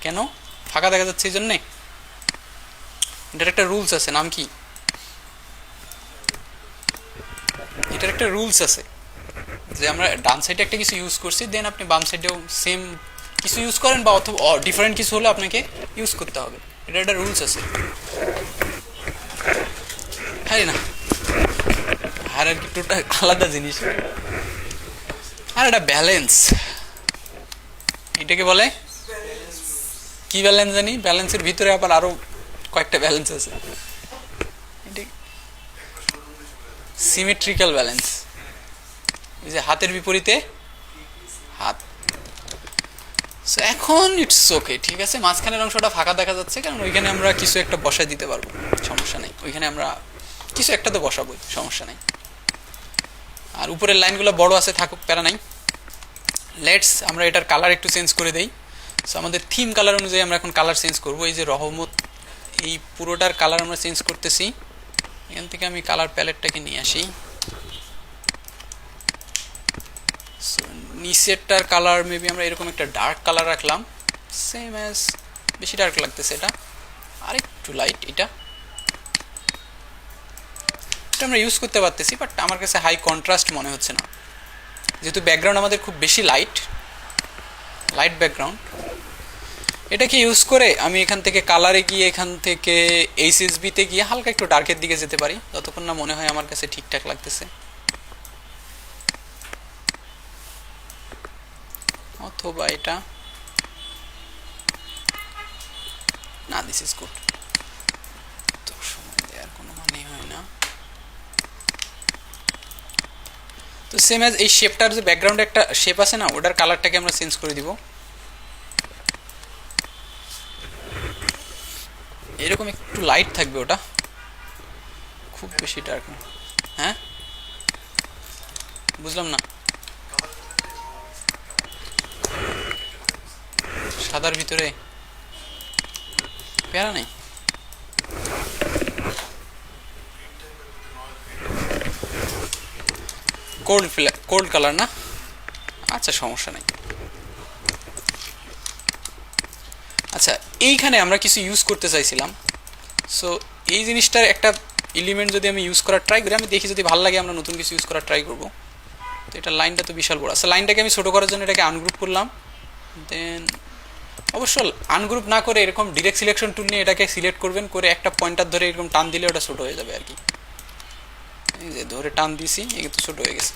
কেন ফাঁকা দেখা যাচ্ছে? এই জন্যে এটার একটা রুলস আছে, নাম কি? একটা রুলস আছে যে আমরা ডান সাইডে একটা কিছু ইউজ করছি, দেন আপনি বাম সাইডেও সেম কিছু ইউজ করেন বা অথবা ডিফারেন্ট কিছু হলে আপনাকে ইউজ করতে হবে, এটা একটা রুলস আছে। হ্যাঁ না, আর কি টোটাল আলাদা জিনিস। আর এটা ব্যালেন্স, এটাকে বলে কি ব্যালেন্স জানি, ব্যালেন্সের ভিতরে আবার আরো কয়েকটা ব্যালেন্স আছে, সিমেট্রিক্যাল ব্যালেন্স, এই যে হাতের বিপরীতে হাত। এখন ইটস ওকে, ঠিক আছে, মাঝখানের অংশটা ফাঁকা দেখা যাচ্ছে কারণ ওইখানে আমরা কিছু একটা বসায় দিতে পারবো, সমস্যা নেই, ওইখানে আমরা কিছু একটা তো বসাবোই, সমস্যা নেই। আর উপরের লাইনগুলো বড় আছে, থাকুক, প্যারা নাই। লেটস আমরা এটার কালার একটু চেঞ্জ করে দেই। সো আমাদের থিম কালার অনুযায়ী আমরা এখন কালার চেঞ্জ করবো। এই যে রহমত, এই পুরোটার কালার আমরা চেঞ্জ করতেছি। এখান থেকে আমি কালার প্যালেটটাকে নিয়ে আসি। নিচেরটার কালার মেবি আমরা এরকম একটা ডার্ক কালার রাখলাম, সেম অ্যাজ, বেশি ডার্ক লাগতেছে এটা, আর একটু লাইট। এটা আমরা ইউজ করতে পারতেছি, বাট আমার কাছে হাই কন্ট্রাস্ট মনে হচ্ছে না, যেহেতু ব্যাকগ্রাউন্ড আমাদের খুব বেশি লাইট ব্যাকগ্রাউন্ড। এটাকে ইউজ করে আমি এখান থেকে কালারে গিয়ে এখান থেকে এইচএসবিতে গিয়ে হালকা একটু ডার্কের দিকে যেতে পারি, যতক্ষণ না মনে হয় আমার কাছে ঠিকঠাক লাগতেছে। অথবা এটা না, দিস ইজ গুড, তো সময় দেওয়ার কোনো মানেই হয় না। তো সেম অ্যাজ এই শেপটার যে ব্যাকগ্রাউন্ডে একটা শেপ আছে না, ওটার কালারটাকে আমরা চেঞ্জ করে দিব, এরকম একটু লাইট থাকবে, ওটা খুব বেশি ডার্ক না। হ্যাঁ, বুঝলাম না, সাদার ভিতরে প্যারা নেই, কোল্ড কালার না, আচ্ছা সমস্যা নেই। আচ্ছা, এইখানে আমরা কিছু ইউজ করতে চাইছিলাম, সো এই জিনিসটার একটা এলিমেন্ট যদি আমি ইউজ করার ট্রাই করি, আমি দেখি যদি ভালো লাগে আমরা নতুন কিছু ইউজ করার ট্রাই করবো। তো এটা লাইনটা তো বিশাল বড়, আচ্ছা লাইনটাকে আমি ছোটো করার জন্য এটাকে আনগ্রুপ করলাম, দেন অবশ্য আনগ্রুপ না করে এরকম ডিরেক্ট সিলেকশন টুল নিয়ে এটাকে সিলেক্ট করবেন, করে একটা পয়েন্টার ধরে এরকম টান দিলে ওটা ছোটো হয়ে যাবে আর কি। এই যে ধরে টান দিছি, এই তো ছোটো হয়ে গেছে।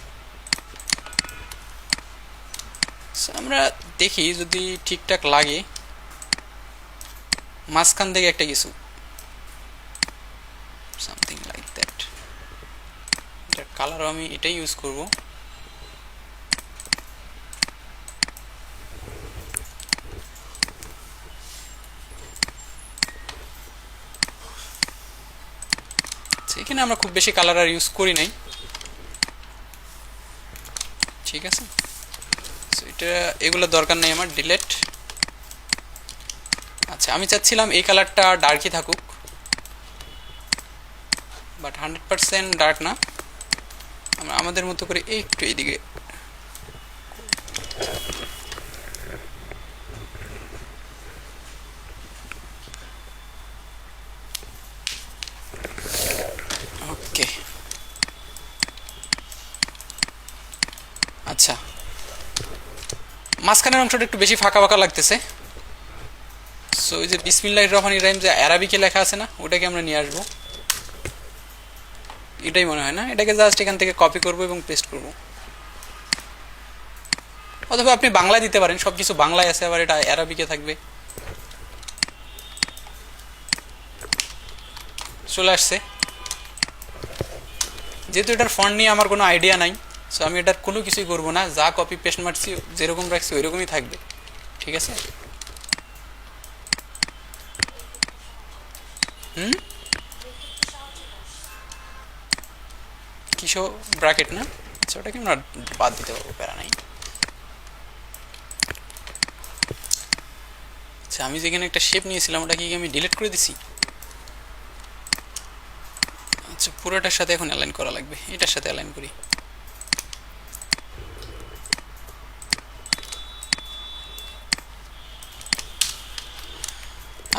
আমরা দেখি যদি ঠিকঠাক লাগে, মাঝখান থেকে একটা কিছু সামথিং লাইক দ্যাট। এটার কালারও আমি এটাই ইউজ করব। এখানে আমরা খুব বেশি কালার আর ইউজ করি নাই, ঠিক আছে। এটা এগুলো দরকার নেই আমার, ডিলেট। আচ্ছা, আমি চাচ্ছিলাম এই কালারটা ডার্কই থাকুক, বাট 100% ডার্ক না, আমরা আমাদের মতো করে একটু এইদিকে ওকে। আচ্ছা, মাঝখানের অংশটা একটু বেশি ফাঁকা ফাঁকা লাগতেছে, সো ওই যে বিসমিল্লাহির রহমানির রহিম যে আরবিকে লেখা আছে না, ওটাকে আমরা নিয়ে আসবো, এটাই মনে হয় না। এটাকে জাস্ট এখান থেকে কপি করব এবং পেস্ট করব, অথবা আপনি বাংলায় দিতে পারেন, সব কিছু বাংলায় আছে, আবার এটা আরবিকে থাকবে। চলে আসছে। যেহেতু এটার ফন্ট নিয়ে আমার কোনো আইডিয়া নাই, সো আমি এটার কোনো কিছুই করবো না, যা কপি পেস্ট মারছি যেরকম রাখছি ওইরকমই থাকবে, ঠিক আছে। কিসো ব্র্যাকেট না, আচ্ছা ওটাকে আমরা বাদ দিতে পারবো, প্যারা নাই। আচ্ছা, আমি যেখানে একটা শেপ নিয়েছিলাম ওটা কি আমি ডিলিট করে দিছি? আচ্ছা, পুরোটার সাথে এখন অ্যালাইন করা লাগবে, এটার সাথে অ্যালাইন করি।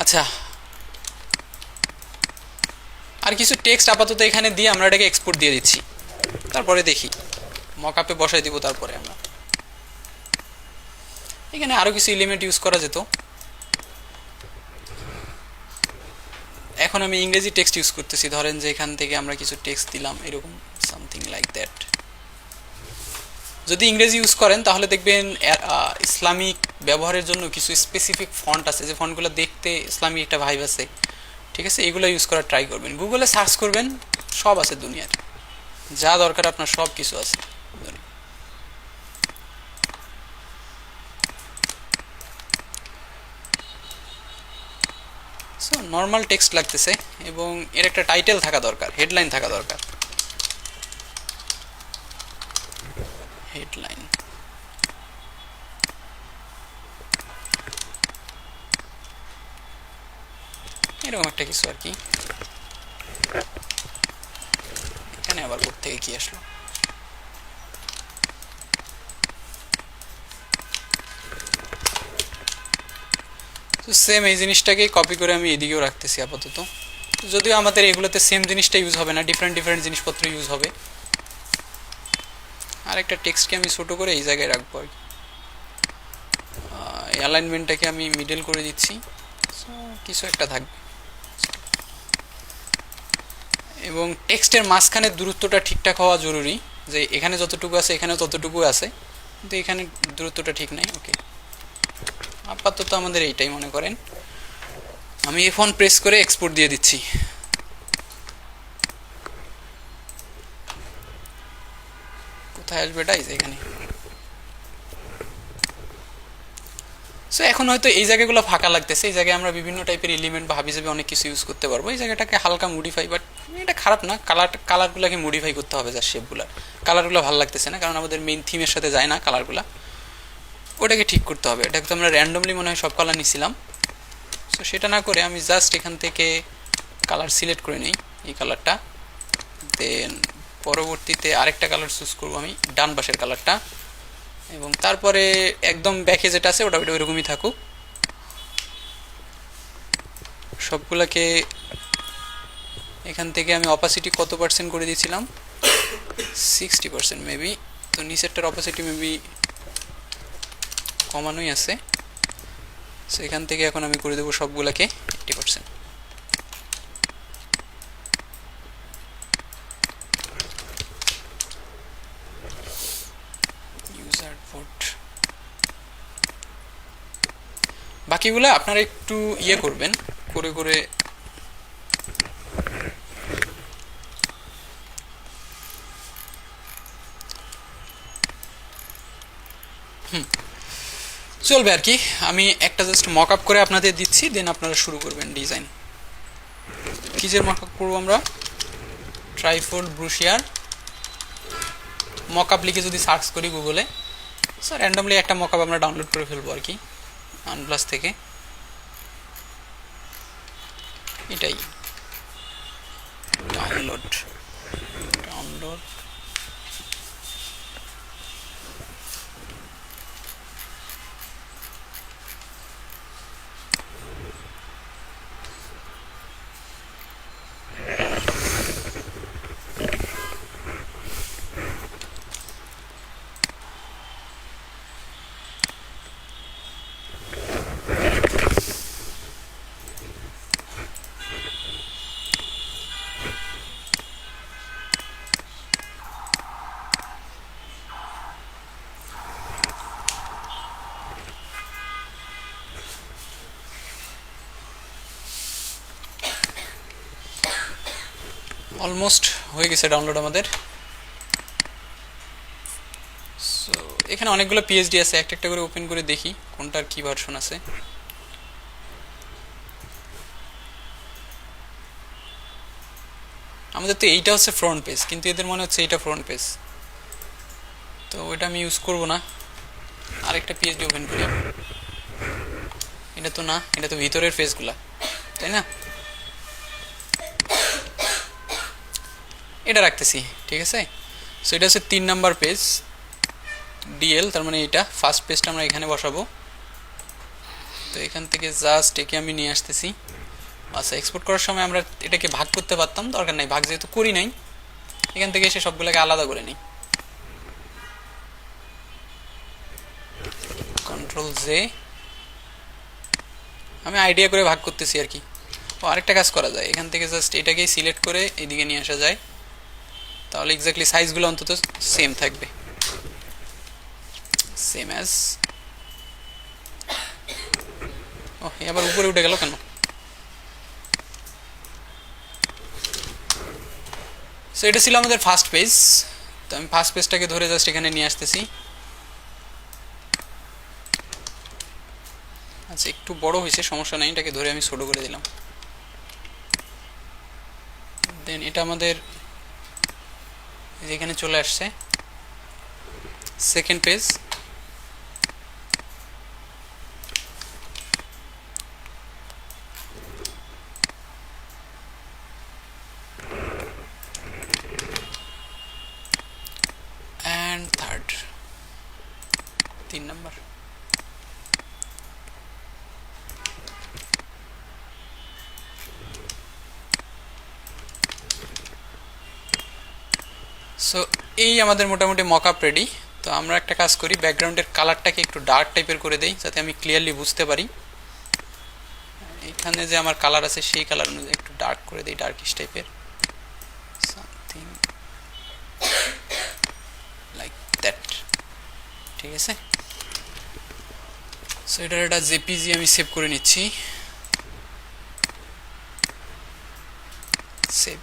আচ্ছা, আর কিছু টেক্সট আপাতত এখানে দিয়ে আমরা এটাকে এক্সপোর্ট দিয়ে দিচ্ছি। তারপরে দেখি মকআপে বসাই দিব। তারপরে আমরা এখানে আরো কিছু এলিমেন্ট ইউজ করা যেত। এখন আমি ইংরেজি টেক্সট ইউজ করতেছি, ধরেন যে এখান থেকে আমরা কিছু টেক্সট দিলাম এরকম সামথিং লাইক দ্যাট। যদি ইংরেজি ইউজ করেন তাহলে দেখবেন ইসলামিক ব্যবহারের জন্য কিছু স্পেসিফিক ফন্ট আছে, যে ফন্টগুলো দেখতে ইসলামিক একটা ভাইব আছে, ঠিক আছে, এগুলো ইউজ করার ট্রাই করবেন। গুগলে সার্চ করবেন, সব আছে দুনিয়ার, যা দরকার আপনার সব কিছু আছে। সো নর্মাল টেক্সট লাগতেছে এবং এর একটা টাইটেল থাকা দরকার, হেডলাইন থাকা দরকার। হেডলাইন এরকম একটা কিছু আর কি। এখানে আবার কোথা থেকে কি আসলো? তো সেম এই জিনিসটাকে কপি করে আমি এদিকেও রাখতেছি আপাতত, যদিও আমাদের এগুলোতে সেম জিনিসটা ইউজ হবে না, ডিফারেন্ট ডিফারেন্ট জিনিসপত্র ইউজ হবে। আর একটা টেক্সটকে আমি ছোটো করে এই জায়গায় রাখবো আর কি। অ্যালাইনমেন্টটাকে আমি মিডল করে দিচ্ছি, কিছু একটা থাকবে। এবং টেক্সটের মাঝখানে দূরত্বটা ঠিকঠাক হওয়া জরুরি, যে এখানে যতটুকু আছে এখানেও ততটুকু আছে, কিন্তু এখানে দূরত্বটা ঠিক নাই। ওকে, আপাতত আমাদের এইটাই মনে করেন। আমি F1 প্রেস করে এক্সপোর্ট দিয়ে দিচ্ছি। কোথায় আসবে এটা? এখানে। সো এখন হয়তো এই জায়গাগুলো ফাঁকা লাগতেছে, এই জায়গায় আমরা বিভিন্ন টাইপের এলিমেন্ট বা হাবিজাবি অনেক কিছু ইউজ করতে পারবো। এই জায়গাটাকে হালকা মডিফাই, বাট এটা খারাপ না, কালারগুলোকে মডিফাই করতে হবে, যা শেপগুলো, কালারগুলো ভালো লাগতেছে না, কারণ আমাদের মেইন থিমের সাথে যায় না কালারগুলো, ওটাকে ঠিক করতে হবে। এটাকে তো আমরা র্যান্ডমলি মনে হয় সব কালার নিছিলাম। সো সেটা না করে আমি জাস্ট এখান থেকে কালার সিলেক্ট করে নিই, এই কালারটা, দেন পরবর্তীতে আরেকটা কালার চুজ করবো আমি, ডান পাশের কালারটা, এবং তারপরে একদম ব্যাকে যেটা আছে ওটা ওইরকমই থাকুক। সবগুলোকে এখান থেকে আমি অপাসিটি কত পার্সেন্ট করে দিয়েছিলাম? 60% মেবি। তো নিচেরটার অপাসিটি মেবি কমানোই আছে। সো এখান থেকে এখন আমি করে দেবো সবগুলোকে 80%। বাকিগুলো আপনারা একটু ইয়ে করবেন, করে করে চলবে আর কি। আমি একটা জাস্ট মক আপ করে আপনাদের দিচ্ছি, দেন আপনারা শুরু করবেন ডিজাইন। কিজের মক আপ করবো আমরা? ট্রাইফোল্ড ব্রুশিয়ার মক আপ লিখে যদি সার্চ করি গুগলে, স্যার র্যান্ডমলি একটা মক আপ আমরা ডাউনলোড করে ফেলবো আর কি OnePlus থেকে। এটাই ডাউনলোড অলমোস্ট হয়ে গেছে ডাউনলোড আমাদের। সো এখানে অনেকগুলো পিএইচডি আছে, একটা একটা করে ওপেন করে দেখি কোনটার কি ভার্সন আছে। আমাদের তো এইটা হচ্ছে ফ্রন্ট পেজ, কিন্তু এদের মনে হচ্ছে এইটা ফ্রন্ট পেজ, তো ওইটা আমি ইউজ করব না। আরেকটা পিএইচডি ওপেন করি। এটা তো না, এটা তো ভিতরের পেজগুলা, তাই না? এটা রাখতেছি, ঠিক আছে। সো এটা হচ্ছে 3 নাম্বার পেজ ডিএল, তার মানে এটা ফার্স্ট পেজটা আমরা এখানে বসাবো। তো এখান থেকে জাস্ট একে আমি নিয়ে আসতেছি। আচ্ছা, এক্সপোর্ট করার সময় আমরা এটাকে ভাগ করতে পারতাম, দরকার নাই, ভাগ যেহেতু করি নাই এখান থেকে এসে সবগুলোকে আলাদা করে নিই, কন্ট্রোল জে। আমি আইডিয়া করে ভাগ করতেছি আর কি। ও আরেকটা কাজ করা যায়, এখান থেকে জাস্ট এটাকেই সিলেক্ট করে এইদিকে নিয়ে আসা যায়, তাহলে এক্স্যাক্টলি সাইজগুলো অন্তত সেম থাকবে, সেম অ্যাজ। ও আবার উপরে উঠে গেল কেন? সো এটা ছিল আমাদের ফার্স্ট পেজ। তো আমি ফার্স্ট পেজটাকে ধরে জাস্ট এখানে নিয়ে আসতেছি। আচ্ছা একটু বড় হয়েছে, সমস্যা নাই, এটাকে ধরে আমি ছোট করে দিলাম। দেন এটা আমাদের এখানে চলে আসছে second page. And third, 3 number. So এই আমাদের মোটামুটি মকআপ রেডি। তো আমরা একটা কাজ করি, ব্যাকগ্রাউন্ডের কালারটাকে একটু ডার্ক টাইপের করে দেই যাতে আমি ক্লিয়ারলি বুঝতে পারি। এখানে যে আমার কালার আছে সেই কালার অনুযায়ী একটু ডার্ক করে দিই, ডার্কিশ টাইপের, সামথিং লাইক দ্যাট। ঠিক আছে, সো এটার একটা জেপিজি আমি সেভ করে নিচ্ছি, সেভ।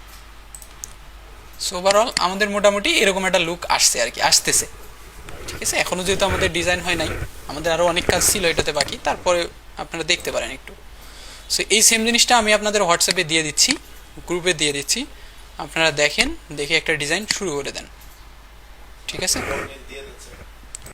সো ওভারঅল আমাদের মোটামুটি এরকম একটা লুক আসছে আর কি, আসতেছে। ঠিক আছে, এখনো যেহেতু আমাদের ডিজাইন হয় নাই, আমাদের আরও অনেক কাজ ছিল এটাতে বাকি, তারপরে আপনারা দেখতে পারেন একটু। সো এই সেম জিনিসটা আমি আপনাদের হোয়াটসঅ্যাপে দিয়ে দিচ্ছি, গ্রুপে দিয়ে দিচ্ছি, আপনারা দেখেন, দেখে একটা ডিজাইন শুরু করে দেন। ঠিক আছে।